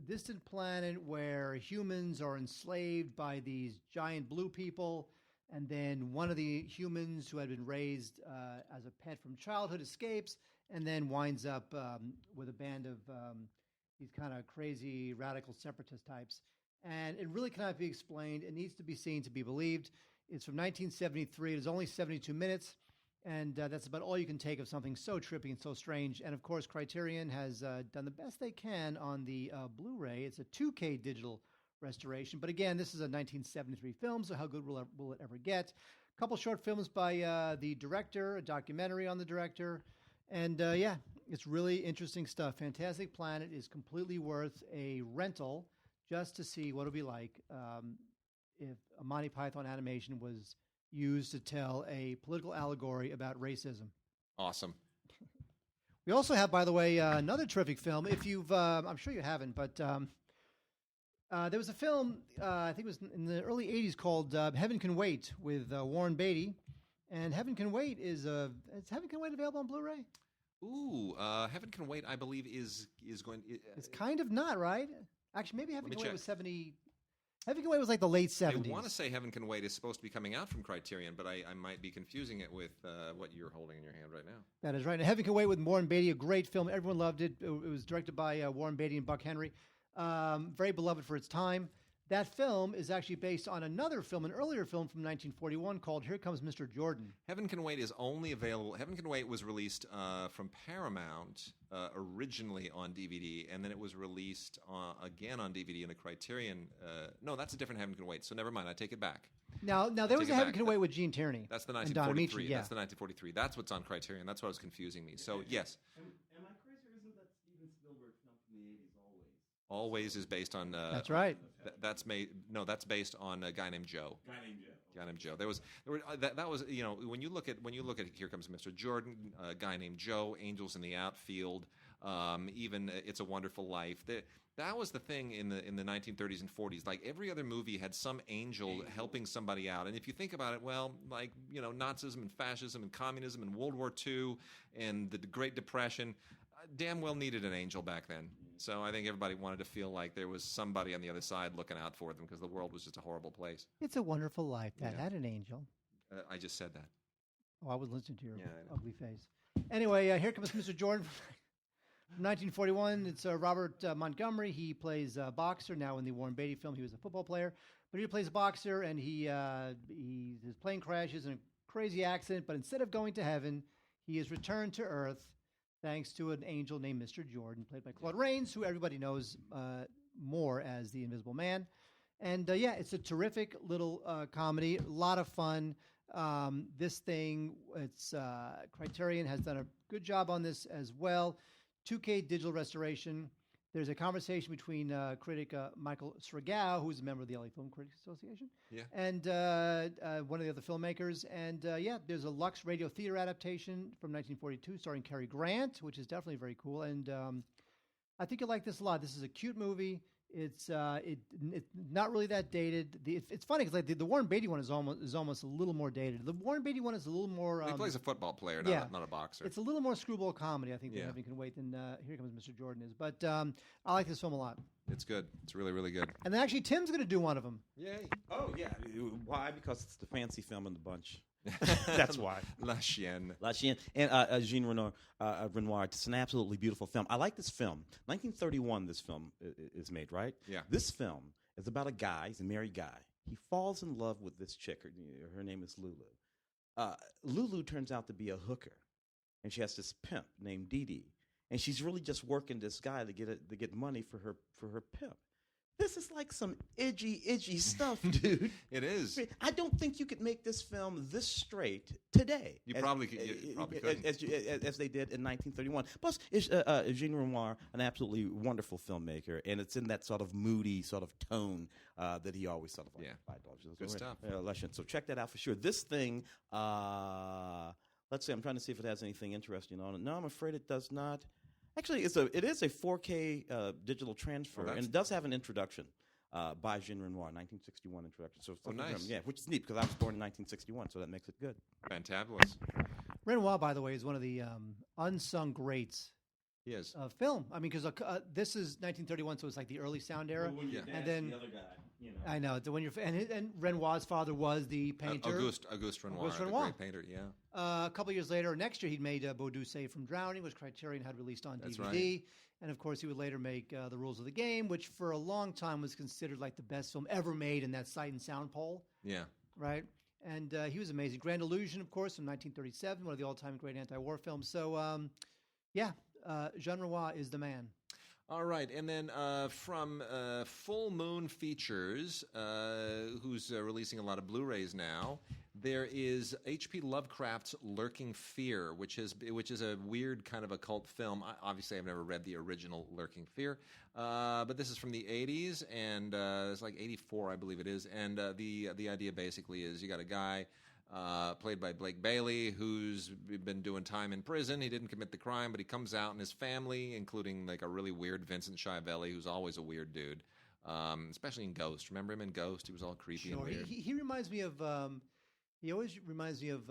distant planet where humans are enslaved by these giant blue people, and then one of the humans who had been raised as a pet from childhood escapes, and then winds up with a band of these kind of crazy radical separatist types. And it really cannot be explained. It needs to be seen to be believed. It's from 1973. It is only 72 minutes, and that's about all you can take of something so trippy and so strange. And, of course, Criterion has done the best they can on the Blu-ray. It's a 2K digital restoration. But, again, this is a 1973 film, so how good will it ever get? A couple short films by the director, a documentary on the director. And, yeah, it's really interesting stuff. Fantastic Planet is completely worth a rental just to see what it'll be like if a Monty Python animation was used to tell a political allegory about racism. Awesome. We also have, by the way, another terrific film. If you've, I'm sure you haven't, but there was a film, I think it was in the early 80s called Heaven Can Wait with Warren Beatty. And Heaven Can Wait is Heaven Can Wait available on Blu-ray? Ooh, Heaven Can Wait, I believe, is going... it's kind of not, right? Actually, maybe Heaven Can Wait was 70... Heaven Can Wait was like the late 70s. I want to say Heaven Can Wait is supposed to be coming out from Criterion, but I might be confusing it with what you're holding in your hand right now. That is right. Now, Heaven Can Wait with Warren Beatty, a great film. Everyone loved it. It was directed by Warren Beatty and Buck Henry. Very beloved for its time. That film is actually based on another film, an earlier film from 1941 called Here Comes Mr. Jordan. Heaven Can Wait is only available... Heaven Can Wait was released from Paramount originally on DVD, and then it was released again on DVD in a Criterion... no, that's a different Heaven Can Wait, so never mind, I take it back. Now there was a Heaven Can Wait with Gene Tierney. That's the and Don 1943. Ameche, yeah. That's the 1943. That's what's on Criterion. That's what was confusing me. So, yes. Am I crazy, or isn't that Steven Spielberg film from the 80s, Always? Always is based on... that's right. That's based on a guy named Joe. Guy named Joe. That was when you look at Here Comes Mr. Jordan, a guy named Joe, Angels in the Outfield, even It's a Wonderful Life. That was the thing in the 1930s and 40s. Like every other movie had some angel helping somebody out. And if you think about it, well, like Nazism and fascism and communism and World War II and the Great Depression, damn well needed an angel back then. So I think everybody wanted to feel like there was somebody on the other side looking out for them because the world was just a horrible place. It's a Wonderful Life. That had an angel. I just said that. Oh, I was listening to your ugly face. Anyway, Here Comes Mr. Jordan from 1941. It's Robert Montgomery. He plays a boxer. Now in the Warren Beatty film, he was a football player. But he plays a boxer, and his plane crashes in a crazy accident. But instead of going to heaven, he is returned to Earth thanks to an angel named Mr. Jordan, played by Claude Rains, who everybody knows more as the Invisible Man. And it's a terrific little comedy, a lot of fun. This thing, Criterion has done a good job on this as well. 2K digital restoration. There's a conversation between critic Michael Sragow, who's a member of the LA Film Critics Association, and one of the other filmmakers. And there's a Lux Radio Theater adaptation from 1942 starring Cary Grant, which is definitely very cool. And I think you'll like this a lot. This is a cute movie. It's not really that dated. It's funny because like the Warren Beatty one is almost a little more dated. The Warren Beatty one is a little more. He plays a football player, not a boxer. It's a little more screwball comedy, I think, than Heaven Can Wait than Here Comes Mr. Jordan is. But I like this film a lot. It's good. It's really, really good. And then actually, Tim's going to do one of them. Yay! Oh yeah. Why? Because it's the fancy film in the bunch. That's why. La Chienne. And Jean Renoir. It's an absolutely beautiful film. I like this film. 1931, this film is made, right? Yeah. This film is about a guy. He's a married guy. He falls in love with this chick. Her name is Lulu. Lulu turns out to be a hooker, and she has this pimp named Dee Dee, and she's really just working this guy to get money for her pimp. This is like some edgy stuff, dude. It is. I don't think you could make this film this straight today. You probably could. As they did in 1931. Plus, Jean Renoir, an absolutely wonderful filmmaker, and it's in that sort of moody sort of tone that he always sort of Good stuff. So check that out for sure. This thing, let's see. I'm trying to see if it has anything interesting on it. No, I'm afraid it does not. Actually, it is a 4K digital transfer, and it does have an introduction by Jean Renoir, 1961 introduction. So nice. Yeah, which is neat because I was born in 1961, so that makes it good. Fantabulous. Renoir, by the way, is one of the unsung greats He is. of film. I mean, because this is 1931, so it's like the early sound era. Well, and then the other guy, you know. I know when you're and Renoir's father was the painter. Auguste Renoir, the great painter. Yeah. A couple years later, next year, he'd made Baudu Saved from Drowning, which Criterion had released on That's DVD. right. And, of course, he would later make The Rules of the Game, which for a long time was considered like the best film ever made in that Sight and Sound poll. Yeah. Right? And he was amazing. Grand Illusion, of course, from 1937, one of the all-time great anti-war films. So, Jean Renoir is the man. All right, and then from Full Moon Features, who's releasing a lot of Blu-rays now, there is H.P. Lovecraft's Lurking Fear, which is a weird kind of occult film. Obviously, I've never read the original Lurking Fear, but this is from the 80s, and it's like 84, I believe it is. And the idea basically is you got a guy played by Blake Bailey, who's been doing time in prison. He didn't commit the crime, but he comes out, and his family, including like a really weird Vincent Schiavelli, who's always a weird dude, especially in Ghost. Remember him in Ghost? He was all creepy and weird. He reminds me of. He always reminds me of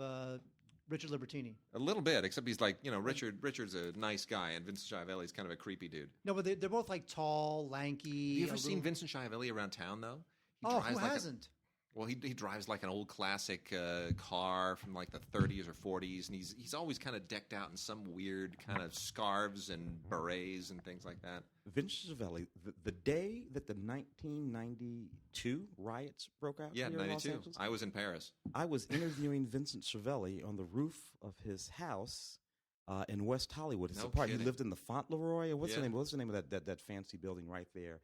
Richard Libertini. A little bit, except he's like, Richard's a nice guy, and Vincent Schiavelli's kind of a creepy dude. No, but they're both like tall, lanky. Have you ever seen Vincent Schiavelli around town, though? Who hasn't? Well, he drives like an old classic car from like the 30s or 40s, and he's always kind of decked out in some weird kind of scarves and berets and things like that. Vincent Schiavelli, the day that the 1992 riots broke out here in Los 92. Angeles, I was in Paris. I was interviewing Vincent Schiavelli on the roof of his house in West Hollywood. His apartment. Kidding. He lived in the Fauntleroy. What's the name? What's the name of that fancy building right there?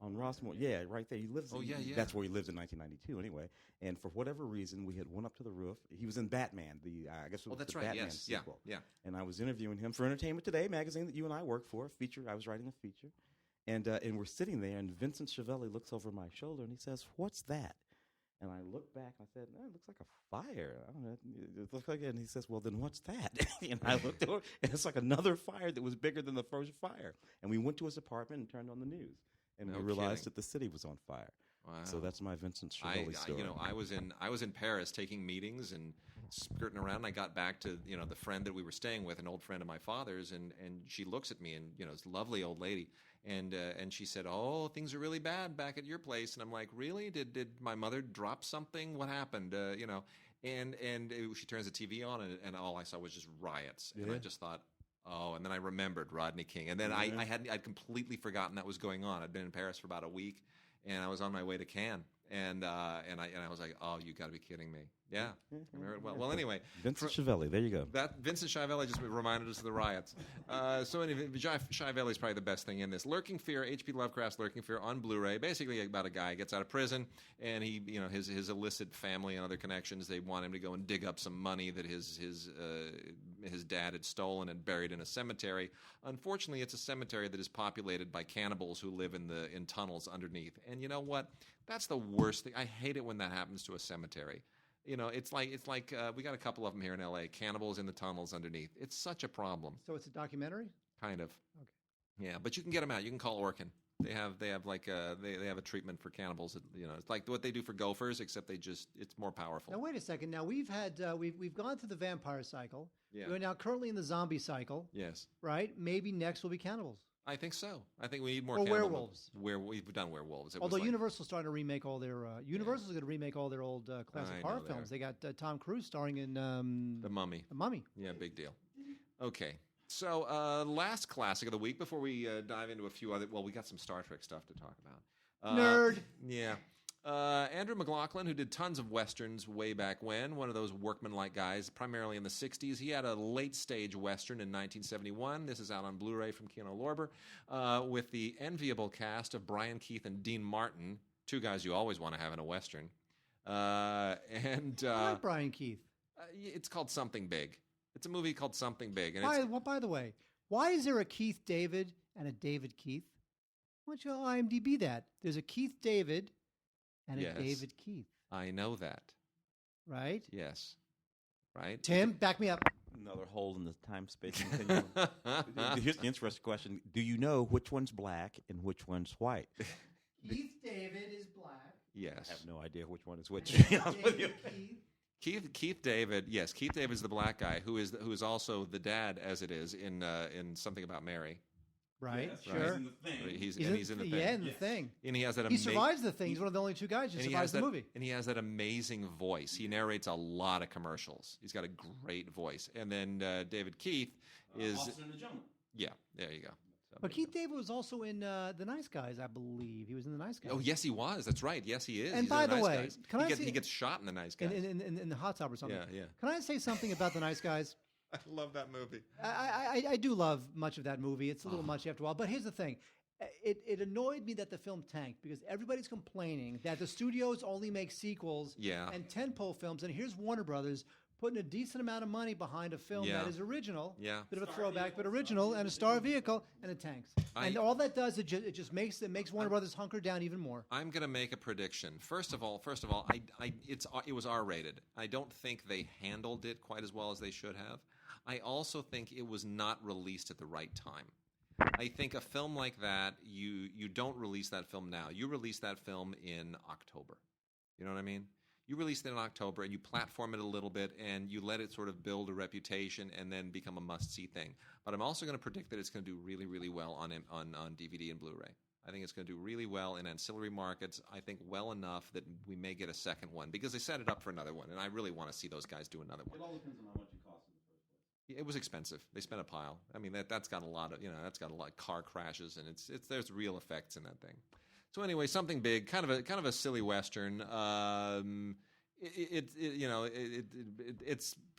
On Rossmore, yeah, right there. He lives. Oh, yeah. That's where he lived in 1992, anyway. And for whatever reason, we had went up to the roof. He was in Batman, I guess it was that's the right. Batman Yes, sequel. yeah. And I was interviewing him for Entertainment Today magazine that you and I work for. I was writing a feature, and we're sitting there, and Vincent Schiavelli looks over my shoulder and he says, "What's that?" And I looked back and I said, "It looks like a fire. I don't know. It looks like it." And he says, "Well, then what's that?" And I looked over, and it's like another fire that was bigger than the first fire. And we went to his apartment and turned on the news. And we realized that the city was on fire. Wow. So that's my Vincent Schiavelli story. I was in Paris taking meetings and skirting around. And I got back to the friend that we were staying with, an old friend of my father's, and she looks at me, and this lovely old lady, and she said, "Oh, things are really bad back at your place." And I'm like, "Really? Did my mother drop something? What happened?" And she turns the TV on, and all I saw was just riots, and I just thought. Oh, and then I remembered Rodney King, and then I'd completely forgotten that was going on. I'd been in Paris for about a week, and I was on my way to Cannes, and I was like, "Oh, you got to be kidding me!" Yeah, I remember it well. Well, anyway, Vincent Schiavelli, there you go. That Vincent Schiavelli just reminded us of the riots. So anyway, Schiavelli is probably the best thing in this. Lurking Fear, H.P. Lovecraft's Lurking Fear on Blu-ray. Basically about a guy who gets out of prison, and he, his illicit family and other connections, they want him to go and dig up some money that his dad had stolen and buried in a cemetery. Unfortunately, it's a cemetery that is populated by cannibals who live in tunnels underneath. And you know what? That's the worst thing. I hate it when that happens to a cemetery. It's like we got a couple of them here in L.A. Cannibals in the tunnels underneath. It's such a problem. So it's a documentary? Kind of. Okay. Yeah, but you can get them out. You can call Orkin. They have like they have a treatment for cannibals. It's like what they do for gophers, except it's more powerful. Now wait a second. Now we've gone through the vampire cycle. Yeah. We're now currently in the zombie cycle. Yes. Right. Maybe next will be cannibals. I think so. I think we need more or werewolves. werewolves. We've done werewolves. Although Universal's starting to remake all their Universal's going to remake all their old classic horror they films. are. They got Tom Cruise starring in The Mummy. The Mummy. Yeah, big deal. Okay. So last classic of the week before we dive into a few other. Well, we got some Star Trek stuff to talk about. Nerd. Yeah. Andrew McLaughlin, who did tons of westerns way back when, one of those workman-like guys, primarily in the 60s. He had a late-stage western in 1971. This is out on Blu-ray from Keanu Lorber, with the enviable cast of Brian Keith and Dean Martin, two guys you always want to have in a western. I like Brian Keith. It's called Something Big. It's a movie called Something Big. And By the way, why is there a Keith David and a David Keith? Why don't you IMDb that? There's a Keith David and a David Keith. I know that. Right? Yes. Right? Tim, back me up. Another hole in the time-space continuum. Here's the interesting question. Do you know which one's black and which one's white? Keith David is black. Yes. I have no idea which one is which. Keith David, yes, Keith David's the black guy who is also the dad, as it is in Something About Mary. Right, yes, sure. He's in the Thing. Yeah, in the Thing. And he has that. He survives the Thing. He's one of the only two guys who survives the movie. And he has that amazing voice. He narrates a lot of commercials. He's got a great voice. And then David Keith is Officer in the Jungle. Yeah, there you go. But Keith David was also in The Nice Guys, I believe. He was in The Nice Guys. Oh, yes, he was. That's right. Yes, he is. And He's by in The the Nice way, Guys. He gets shot in The Nice Guys. In the hot tub or something. Yeah. Can I say something about The Nice Guys? I love that movie. I do love much of that movie. It's a little much after a while. But here's the thing. It annoyed me that the film tanked because everybody's complaining that the studios only make sequels and tentpole films. And here's Warner Brothers putting a decent amount of money behind a film that is original, bit of a throwback, but original, and a star vehicle, and it tanks. And all that does, it just makes Warner Brothers hunker down even more. I'm going to make a prediction. First of all, it was R-rated. I don't think they handled it quite as well as they should have. I also think it was not released at the right time. I think a film like that, you don't release that film now. You release that film in October. You know what I mean? You release it in October and you platform it a little bit and you let it sort of build a reputation and then become a must-see thing. But I'm also going to predict that it's going to do really, really well on DVD and Blu-ray. I think it's going to do really well in ancillary markets. I think well enough that we may get a second one because they set it up for another one, and I really want to see those guys do another one. It all depends on how much it costs in the first place. It was expensive. They spent a pile. I mean, that's got a lot of car crashes and there's real effects in that thing. So anyway, Something Big, kind of a silly western. It's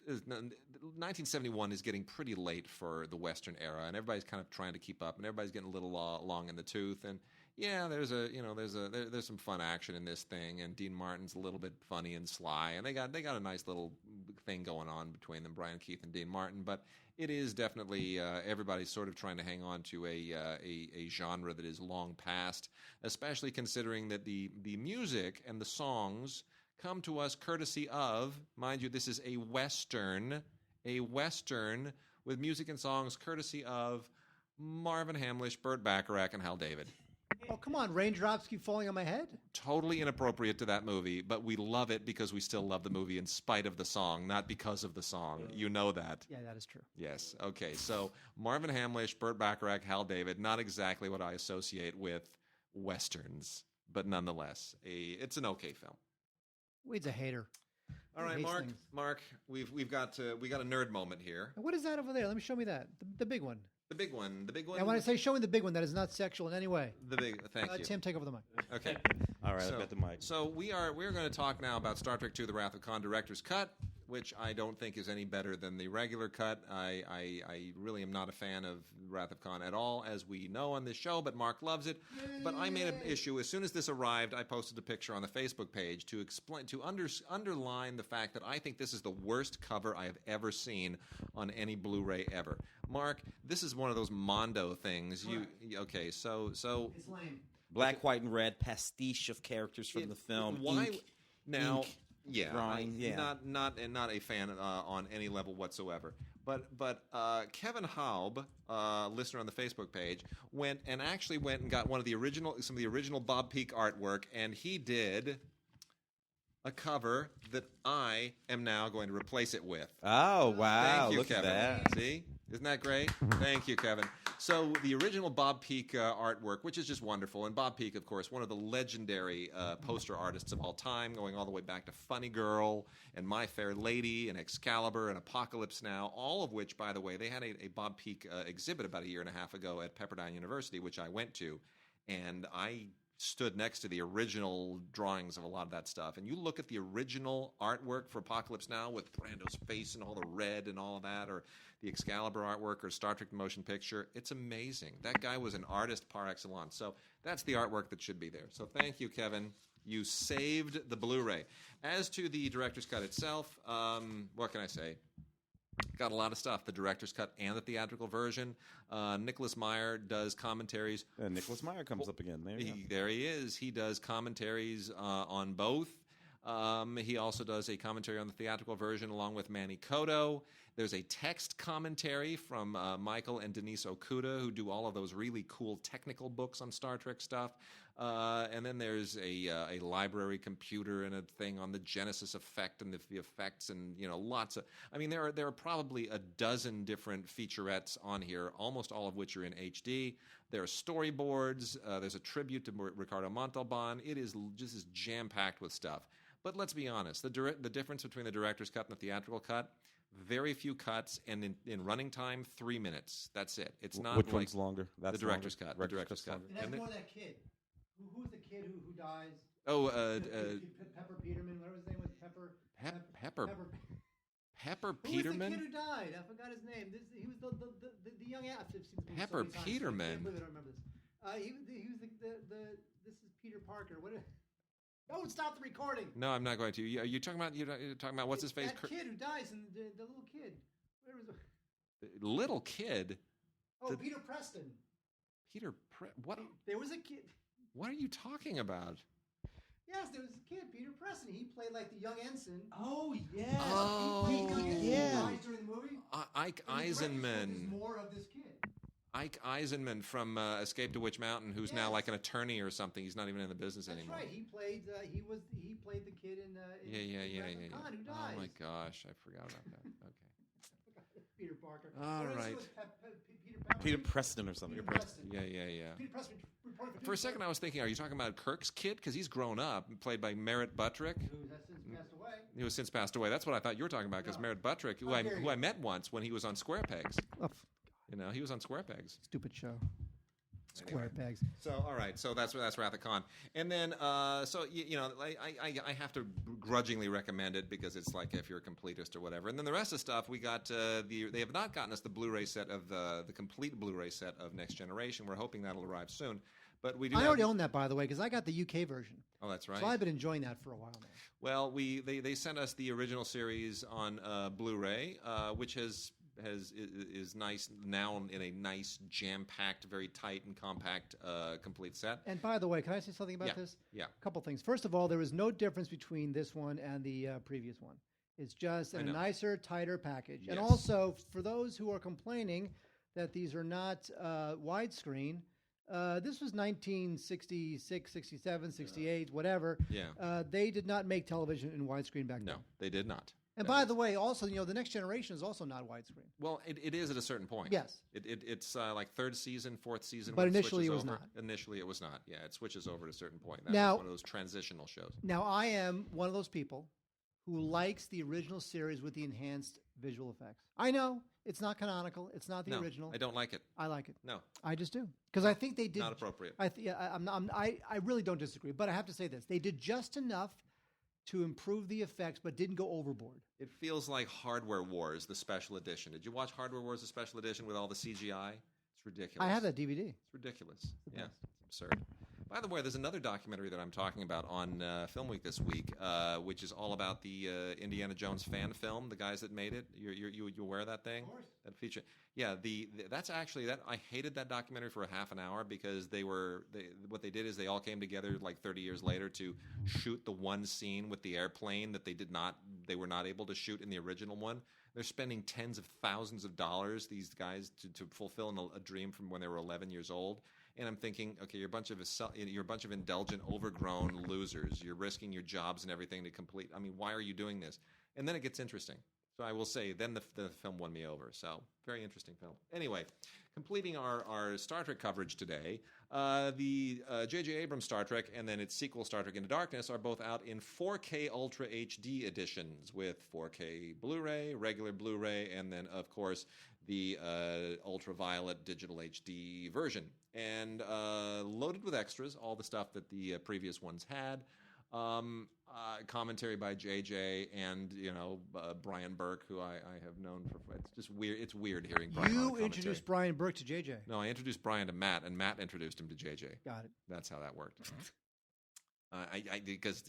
1971 is getting pretty late for the western era, and everybody's kind of trying to keep up, and everybody's getting a little long in the tooth. And there's some fun action in this thing, and Dean Martin's a little bit funny and sly, and they got a nice little thing going on between them, Brian Keith and Dean Martin. But it is definitely everybody's sort of trying to hang on to a genre that is long past, especially considering that the music and the songs come to us courtesy of, mind you, this is a western with music and songs courtesy of Marvin Hamlish, Burt Bacharach, and Hal David. Oh, come on, raindrops keep falling on my head? Totally inappropriate to that movie, but we love it because we still love the movie in spite of the song, not because of the song. You know that. Yeah, that is true. Yes. Okay, so Marvin Hamlish, Burt Bacharach, Hal David, not exactly what I associate with westerns, but nonetheless, it's an okay film. Wade's a hater. All right, Mark, we've got a nerd moment here. What is that over there? Let me show me that. The big one. The big one. And when I say show me the big one, that is not sexual in any way. Thank you. Tim, take over the mic. Okay. All right, I've got the mic. So we're going to talk now about Star Trek II: The Wrath of Khan Director's Cut, which I don't think is any better than the regular cut. I really am not a fan of Wrath of Khan at all, as we know on this show, but Mark loves it. But I made an issue. As soon as this arrived, I posted a picture on the Facebook page to underline the fact that I think this is the worst cover I have ever seen on any Blu-ray ever. Mark, this is one of those Mondo things. Okay, so it's lame. Black, white, and red pastiche of characters from the film. Drawing, not a fan on any level whatsoever. But Kevin Haub, listener on the Facebook page, went and got some of the original Bob Peak artwork, and he did a cover that I am now going to replace it with. Oh, wow. Thank you, Look Kevin. at that. See? Isn't that great? Thank you, Kevin. So the original Bob Peak artwork, which is just wonderful, and Bob Peak, of course, one of the legendary poster artists of all time, going all the way back to Funny Girl and My Fair Lady and Excalibur and Apocalypse Now, all of which, by the way, they had a Bob Peak exhibit about a year and a half ago at Pepperdine University, which I went to, and I stood next to the original drawings of a lot of that stuff, and you look at the original artwork for Apocalypse Now with Brando's face and all the red and all of that, or the Excalibur artwork or Star Trek the Motion Picture, it's amazing. That guy was an artist par excellence. So that's the artwork that should be there. So thank you, Kevin. You saved the Blu-ray. As to the director's cut itself, what can I say? Got a lot of stuff, the director's cut and the theatrical version. Nicholas Meyer does commentaries. Nicholas Meyer comes up again. There he is. He does commentaries on both. He also does a commentary on the theatrical version along with Manny Cotto. There's a text commentary from Michael and Denise Okuda, who do all of those really cool technical books on Star Trek stuff. And then there's a library computer and a thing on the Genesis effect and the effects, and lots of. I mean, there are probably a dozen different featurettes on here, almost all of which are in HD. There are storyboards. There's a tribute to Ricardo Montalban. It is just as jam packed with stuff. But let's be honest, the difference between the director's cut and the theatrical cut. Very few cuts, and in running time, 3 minutes. That's it. It's not Which like one's longer? That's the director's cut. The director's cut. And that's more that kid. Who's the kid who dies? Oh, Pepper Peterman. What was his name? Was Pepper Who Peterman? was the kid who died? I forgot his name. He was the young actor. Pepper Peterman. I don't remember this. He was the. This is Peter Parker. What? Don't stop the recording. No, I'm not going to. You're talking about what's his face? That kid who dies, and the little kid. Where was it? Little kid. Oh, Peter Preston. What? There was a kid. What are you talking about? Yes, there was a kid, Peter Preston. He played like the young ensign. Oh yeah. Oh yeah. He dies during the movie. Ike Eisenman. There's more of this kid. Ike Eisenman from Escape to Witch Mountain, who's now like an attorney or something. He's not even in the business anymore. That's right. He played the kid in Yeah. Khan, who dies. Oh my gosh, I forgot about that. Okay. Peter Parker. All right. Peter Preston or something. Yeah. Peter Preston. For a second, I was thinking, are you talking about Kirk's kid? Because he's grown up, played by Merritt Buttrick. Who has since passed away. He was since passed away. That's what I thought you were talking about, because Merritt Buttrick, who I met once when he was on Square Pegs. He was on Square Pegs. Stupid show. Square Pegs. So, all right. So that's Wrath of Khan. And then, I have to grudgingly recommend it because it's like if you're a completist or whatever. And then the rest of the stuff, we got they have not gotten us the Blu-ray set of the complete Blu-ray set of Next Generation. We're hoping that'll arrive soon. But we do. I already own that, by the way, because I got the UK version. Oh, that's right. So I've been enjoying that for a while now. Well, they sent us the original series on Blu-ray, which is nice now in a nice jam-packed, very tight and compact, complete set. And by the way, can I say something about this? Yeah. A couple things. First of all, there is no difference between this one and the previous one. It's just a nicer, tighter package. Yes. And also, for those who are complaining that these are not widescreen, this was 1966, 67, 68, whatever. Yeah. They did not make television in widescreen back then. No, they did not. And by the way, also, the Next Generation is also not widescreen. Well, it is at a certain point. Yes. It's like third season, fourth season. But initially it was not. Initially it was not. Yeah, it switches over at a certain point. Now, That was one of those transitional shows. Now, I am one of those people who likes the original series with the enhanced visual effects. I know it's not canonical. It's not the original. I don't like it. I like it. No. I just do. Because I think they did. Not appropriate. I really don't disagree. But I have to say this. They did just enough to improve the effects, but didn't go overboard. It feels like Hardware Wars, the special edition. Did you watch Hardware Wars, the special edition with all the CGI? It's ridiculous. I have that DVD. It's ridiculous. Yeah, it's absurd. By the way, there's another documentary that I'm talking about on Film Week this week, which is all about the Indiana Jones fan film. The guys that made it. You aware of that thing? Of course. That feature. Yeah. That's actually that. I hated that documentary for a half an hour because what they did is they all came together like 30 years later to shoot the one scene with the airplane that they were not able to shoot in the original one. They're spending tens of thousands of dollars, these guys, to fulfill a dream from when they were 11 years old. And I'm thinking, okay, you're a bunch of indulgent, overgrown losers. You're risking your jobs and everything to complete. I mean, why are you doing this? And then it gets interesting. So I will say, then the film won me over. So very interesting film. Anyway, completing our Star Trek coverage today, the J.J. Abrams Star Trek and then its sequel, Star Trek Into Darkness, are both out in 4K Ultra HD editions with 4K Blu-ray, regular Blu-ray, and then, of course, the ultraviolet digital HD version, and loaded with extras, all the stuff that the previous ones had. Commentary by JJ and Brian Burke, who I have known for. It's just weird. It's weird hearing Brian. You introduced Brian Burke to JJ. No, I introduced Brian to Matt, and Matt introduced him to JJ. Got it. That's how that worked. Because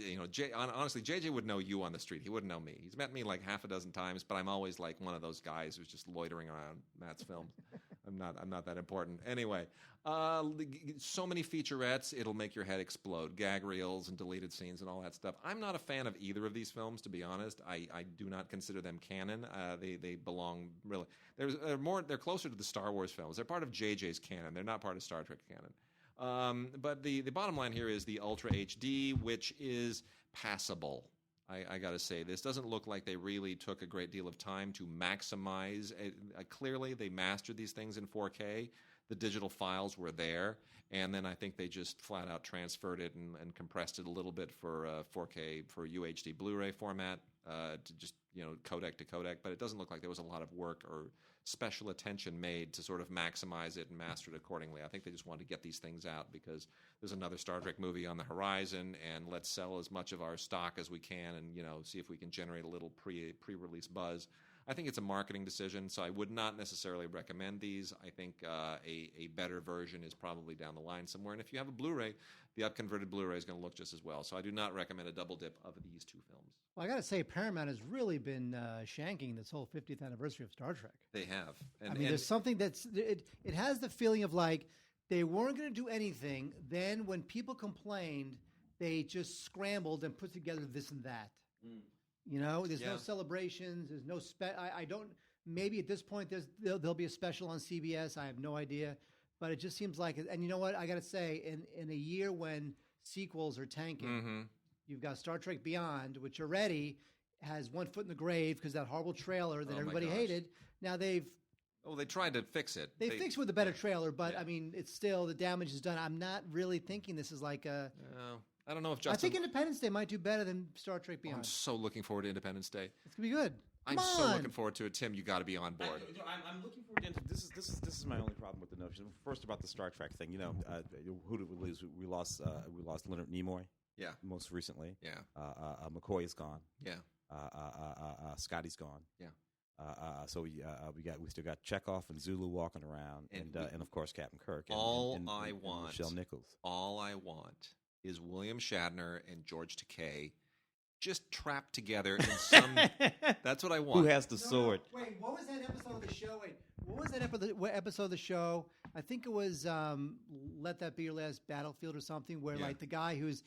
honestly, JJ would know you on the street. He wouldn't know me. He's met me like half a dozen times, but I'm always like one of those guys who's just loitering around Matt's films. I'm not that important. Anyway, so many featurettes, it'll make your head explode. Gag reels and deleted scenes and all that stuff. I'm not a fan of either of these films, to be honest. I do not consider them canon. They belong really. They're closer to the Star Wars films. They're part of JJ's canon. They're not part of Star Trek canon. But the bottom line here is the Ultra HD, which is passable. I got to say, this doesn't look like they really took a great deal of time to maximize. Clearly, they mastered these things in 4K. The digital files were there, and then I think they just flat out transferred it and compressed it a little bit for 4K for UHD Blu-ray format to just codec to codec. But it doesn't look like there was a lot of work or special attention made to sort of maximize it and master it accordingly. I think they just wanted to get these things out because there's another Star Trek movie on the horizon, and let's sell as much of our stock as we can, and see if we can generate a little pre-release buzz. I think it's a marketing decision, so I would not necessarily recommend these. I think a better version is probably down the line somewhere, and if you have a Blu-ray, the upconverted Blu-ray is going to look just as well. So I do not recommend a double dip of these two films. Well, I got to say, Paramount has really been shanking this whole 50th anniversary of Star Trek. They have. There's something it has the feeling of like they weren't going to do anything. Then when people complained, they just scrambled and put together this and that. There's no celebrations. There's no I don't. Maybe at this point there'll be a special on CBS. I have no idea, but it just seems like it. And you know what? I got to say, in a year when sequels are tanking, you've got Star Trek Beyond, which already has one foot in the grave because that horrible trailer that everybody hated. Now they tried to fix it. They fixed it with a better trailer, but I mean, it's still the damage is done. I'm not really thinking this is like a. I don't know if I think Independence Day might do better than Star Trek Beyond. I'm so looking forward to Independence Day. It's gonna be good. I'm so looking forward to it, Tim. You got to be on board. I'm looking forward to this. Is my only problem with the notion. First, about the Star Trek thing. Who did we lose? We lost Leonard Nimoy. Yeah. Most recently. Yeah. McCoy is gone. Yeah. Scotty's gone. Yeah. So we still got Chekhov and Zulu walking around, and of course Captain Kirk. And Michelle Nichols. All I want is William Shatner and George Takei just trapped together in some. That's what I want. Who has the sword? No, wait, what was that episode of the show? What was that episode of the show? I think it was "Let That Be Your Last Battlefield" or something, where like the guy who's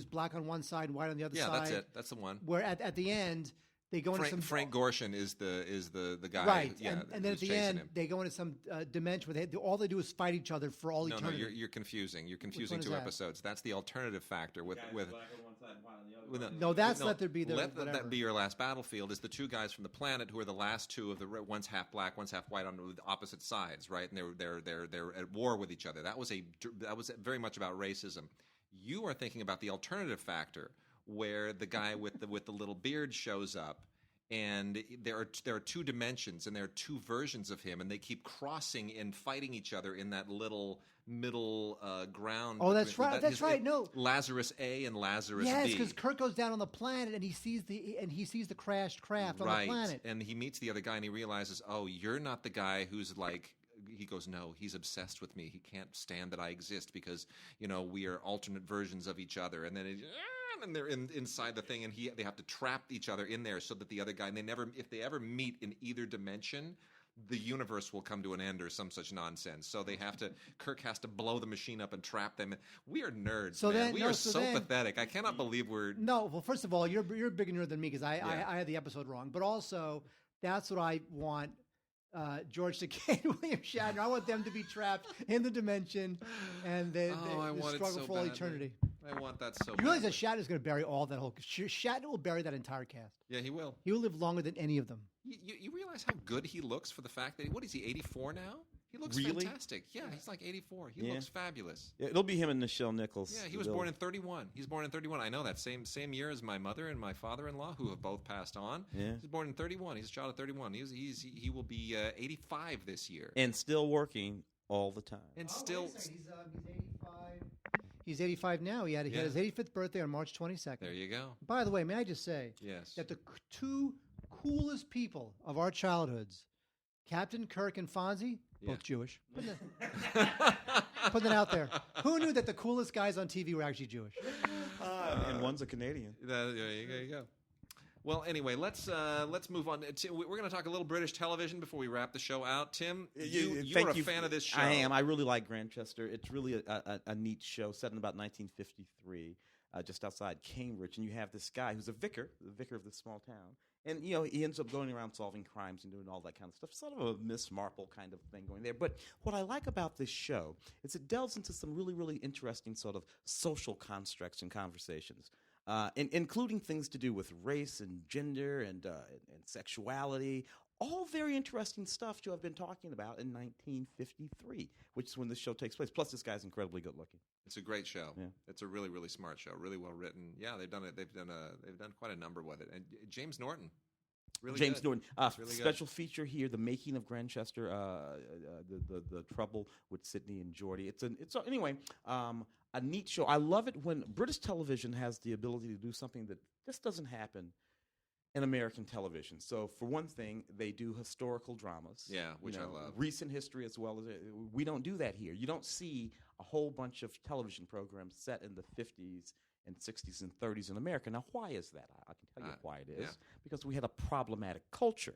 black on one side, white on the other side. Yeah, that's it. That's the one. Where at the end. They go into some Frank Gorshin is the guy, right? Yeah, and then at the end they go into some dimension where all they do is fight each other for all eternity. No, you're confusing. You're confusing two episodes. That's the alternative factor with. No, that's Let There Be That Be Your Last Battlefield is the two guys from the planet who are the last two of the one's half black, one's half white on the opposite sides, right? And they're at war with each other. That was very much about racism. You are thinking about the alternative factor, where the guy with the little beard shows up, and there are two dimensions, and there are two versions of him, and they keep crossing and fighting each other in that little middle ground. Oh, that's right. That's right. No, Lazarus A and Lazarus B. Yes, because Kirk goes down on the planet and he sees the crashed craft on the planet, and he meets the other guy, and he realizes, oh, you're not the guy who's like. He goes, no, he's obsessed with me. He can't stand that I exist because we are alternate versions of each other, and then. And they're inside the thing, and they have to trap each other in there so that the other guy, and if they ever meet in either dimension, the universe will come to an end or some such nonsense. So Kirk has to blow the machine up and trap them. We are nerds, man. We are so pathetic. I cannot believe we're... No, well, first of all, you're a bigger nerd than me because I had the episode wrong. But also, that's what I want George Takei and William Shatner. I want them to be trapped in the dimension, and they struggle for all eternity. I want that so You realize that Shatner's going to bury all that whole... Shatner will bury that entire cast. Yeah, he will. He will live longer than any of them. You realize how good he looks for the fact that... What is he, 84 now? He looks Really? fantastic. Yeah, he's like 84. He looks fabulous. Yeah, it'll be him and Nichelle Nichols. Yeah, he was born in 31. He's born in 31. I know that same year as my mother and my father-in-law, who have both passed on. Yeah. He's born in 31. He's a child of 31. He will be 85 this year. And still working all the time. And still, he's 85. He's 85 now. He had his 85th birthday on March 22nd. there you go. By the way, may I just say that the two coolest people of our childhoods, Captain Kirk and Fonzie, both Jewish. Putting it out there. Who knew that the coolest guys on TV were actually Jewish? And one's a Canadian. There you go. Well, anyway, let's move on. We're going to talk a little British television before we wrap the show out. Tim, you're a fan of this show. I am. I really like Grantchester. It's really a neat show set in about 1953, just outside Cambridge. And you have this guy who's the vicar of this small town. And, he ends up going around solving crimes and doing all that kind of stuff. Sort of a Miss Marple kind of thing going there. But what I like about this show is it delves into some really, really interesting sort of social constructs and conversations, including things to do with race and gender and sexuality. All very interesting stuff to have been talking about in 1953, which is when this show takes place. Plus, this guy's incredibly good looking. It's a great show. Yeah. It's a really, really smart show. Really well written. Yeah, they've done quite a number with it. And James Norton, really James good. Norton, really special feature here: the making of Grantchester, the trouble with Sydney and Geordie. Anyway. A neat show. I love it when British television has the ability to do something that just doesn't happen in American television. So, for one thing, they do historical dramas. Yeah, which I love. Recent history as well as we don't do that here. You don't see a whole bunch of television programs set in the 50s and 60s and 30s in America. Now, why is that? I can tell you why it is. Yeah. Because we had a problematic culture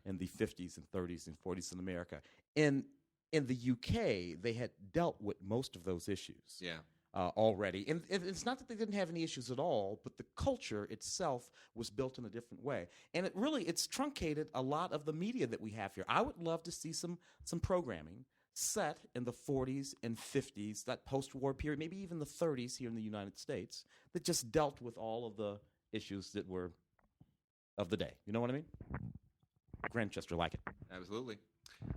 in the 50s and 30s and 40s in America. In the UK, they had dealt with most of those issues. Yeah. Already. And it's not that they didn't have any issues at all, but the culture itself was built in a different way. And it's truncated a lot of the media that we have here. I would love to see some programming set in the 40s and 50s, that post-war period, maybe even the 30s here in the United States, that just dealt with all of the issues that were of the day. You know what I mean? Grantchester, like it. Absolutely.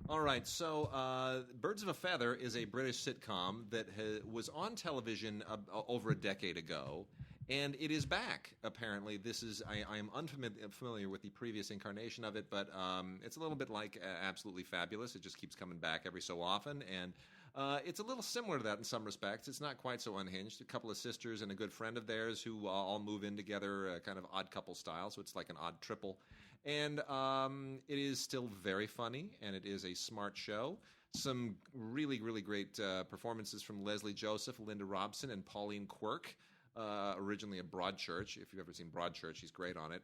All right, so Birds of a Feather is a British sitcom that was on television over a decade ago, and it is back, apparently. I am unfamiliar with the previous incarnation of it, but it's a little bit like Absolutely Fabulous. It just keeps coming back every so often, and it's a little similar to that in some respects. It's not quite so unhinged. A couple of sisters and a good friend of theirs who all move in together, kind of odd couple style, so it's like an odd triple. And it is still very funny, and it is a smart show. Some really, really great performances from Leslie Joseph, Linda Robson, and Pauline Quirk, originally of Broadchurch. If you've ever seen Broadchurch, he's great on it.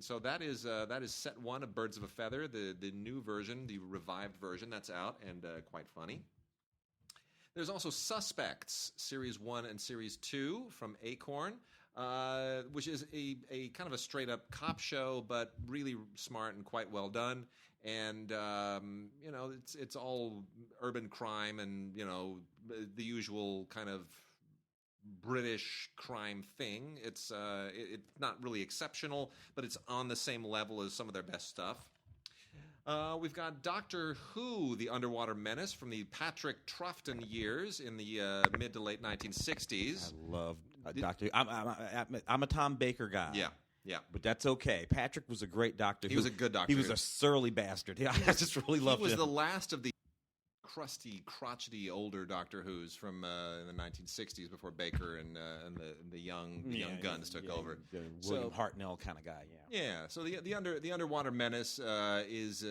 So that is set one of Birds of a Feather, the new version, the revived version that's out, and quite funny. There's also Suspects, Series 1 and Series 2 from Acorn. Which is a kind of a straight-up cop show, but really smart and quite well done. And, it's all urban crime and, the usual kind of British crime thing. It's not really exceptional, but it's on the same level as some of their best stuff. We've got Doctor Who, the Underwater Menace from the Patrick Troughton years in the mid to late 1960s. I love Doctor. I'm a Tom Baker guy. Yeah. But that's okay. Patrick was a great Doctor. He was a good Doctor. He was a surly bastard. I just really loved him. He was the last of the crusty, crotchety older Doctor Who's from in the 1960s before Baker and the young guns took over. William Hartnell kind of guy. Yeah. So the Underwater Menace is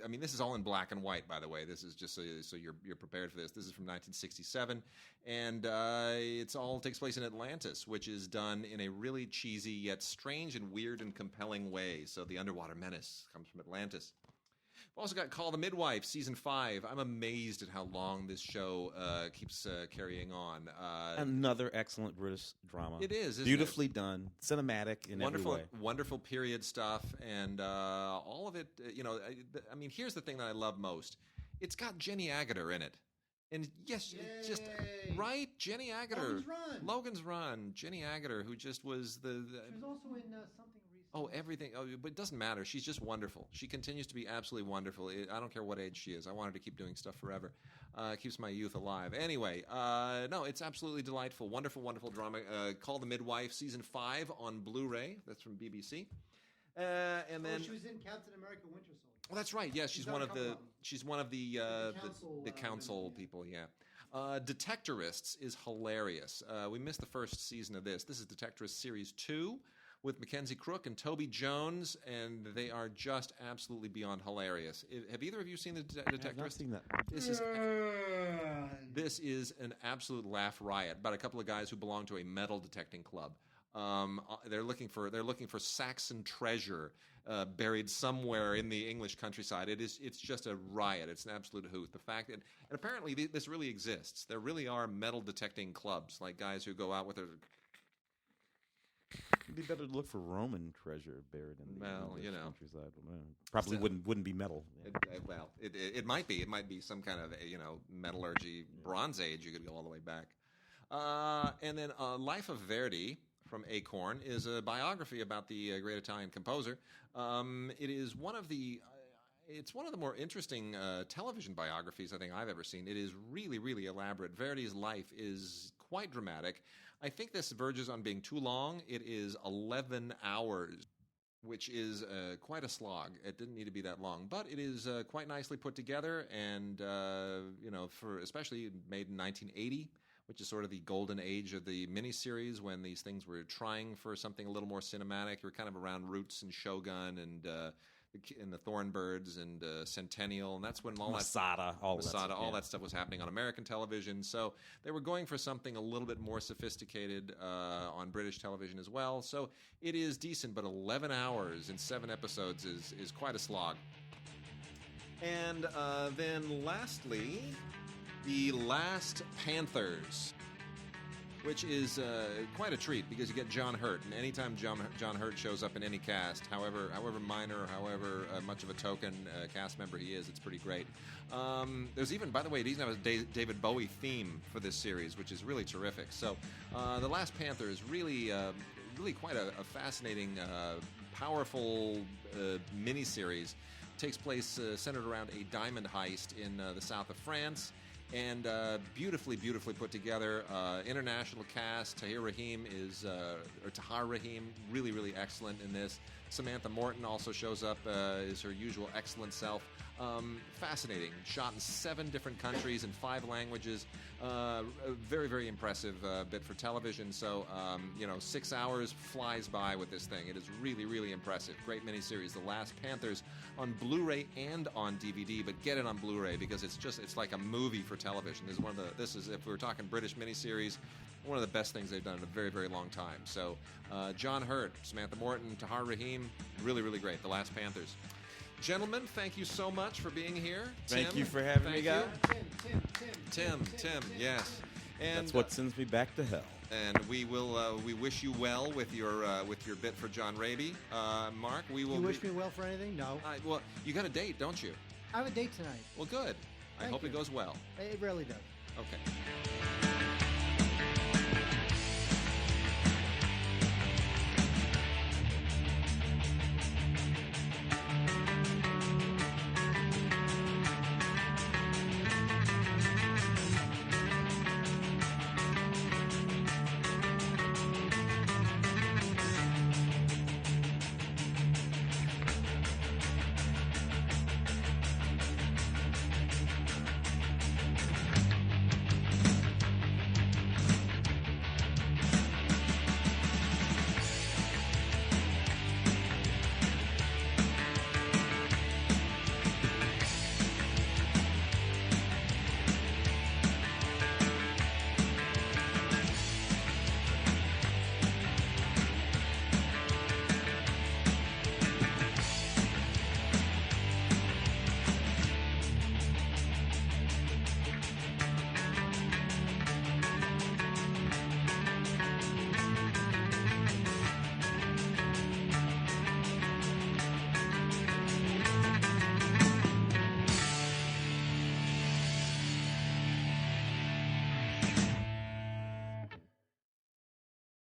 I mean, this is all in black and white, by the way. This is just so you're prepared for this. This is from 1967, and it all takes place in Atlantis, which is done in a really cheesy yet strange and weird and compelling way. So the Underwater Menace comes from Atlantis. We've also got Call the Midwife, Season 5. I'm amazed at how long this show keeps carrying on. Another excellent British drama. It is, beautifully done, cinematic in wonderful, every way. Wonderful period stuff, and all of it, I mean, here's the thing that I love most. It's got Jenny Agutter in it. And yes, just right, Jenny Agutter. Logan's Run. Jenny Agutter, who just was She was also in something recent. Oh, everything. Oh, but it doesn't matter. She's just wonderful. She continues to be absolutely wonderful. I don't care what age she is. I want her to keep doing stuff forever. Keeps my youth alive. Anyway, no, it's absolutely delightful. Wonderful, wonderful drama called The Midwife, Season 5 on Blu-ray. That's from BBC. And then she was in Captain America: Winter Soldier. Oh, that's right. Yes, she's one of the the council people. Yeah. Detectorists is hilarious. We missed the first season of this. This is Detectorists Series 2 with Mackenzie Crook and Toby Jones, and they are just absolutely beyond hilarious. Have either of you seen the Detectorists? I have not seen that. This is an absolute laugh riot about a couple of guys who belong to a metal detecting club. They're looking for Saxon treasure buried somewhere in the English countryside. It's just a riot. It's an absolute hoot. The fact that, and apparently this really exists. There really are metal detecting clubs, like guys who go out with their. It'd be better to look for Roman treasure buried in the English countryside. Probably wouldn't be metal. It might be. It might be some kind of metallurgy, Bronze Age. You could go all the way back. And then Life of Verdi from Acorn is a biography about the great Italian composer. It is one of the. It's one of the more interesting television biographies I think I've ever seen. It is really, really elaborate. Verdi's life is quite dramatic. I think this verges on being too long. It is 11 hours, which is quite a slog. It didn't need to be that long, but it is quite nicely put together, and for especially made in 1980, which is sort of the golden age of the miniseries when these things were trying for something a little more cinematic. You're kind of around Roots and Shogun and the Thornbirds and Centennial, and that's when all Masada, all that stuff was happening on American television. So they were going for something a little bit more sophisticated on British television as well. So it is decent, but 11 hours in 7 episodes is quite a slog. And then lastly, The Last Panthers, which is quite a treat because you get John Hurt, and anytime John Hurt shows up in any cast, however minor, however much of a token cast member he is, it's pretty great. There's even, by the way, it even has a David Bowie theme for this series, which is really terrific. So The Last Panther is really quite a fascinating, powerful miniseries. It takes place centered around a diamond heist in the south of France. And beautifully put together. International cast. Tahar Rahim, really, really excellent in this. Samantha Morton also shows up as her usual excellent self. Fascinating. Shot in 7 different countries in 5 languages. A very, very impressive bit for television. So, 6 hours flies by with this thing. It is really, really impressive. Great miniseries. The Last Panthers on Blu-ray and on DVD, but get it on Blu-ray because it's like a movie for television. This is if we were talking British miniseries, one of the best things they've done in a very, very long time. So, John Hurt, Samantha Morton, Tahar Rahim, really, really great. The Last Panthers. Gentlemen, thank you so much for being here. Thank Tim, you for having me, guys. Tim, yes. And that's what sends me back to hell. And we wish you well with your bit for John Raby. Mark, we will. You wish me well for anything? No. Well, you got a date, don't you? I have a date tonight. Well, good. I hope it goes well. It rarely does. Okay.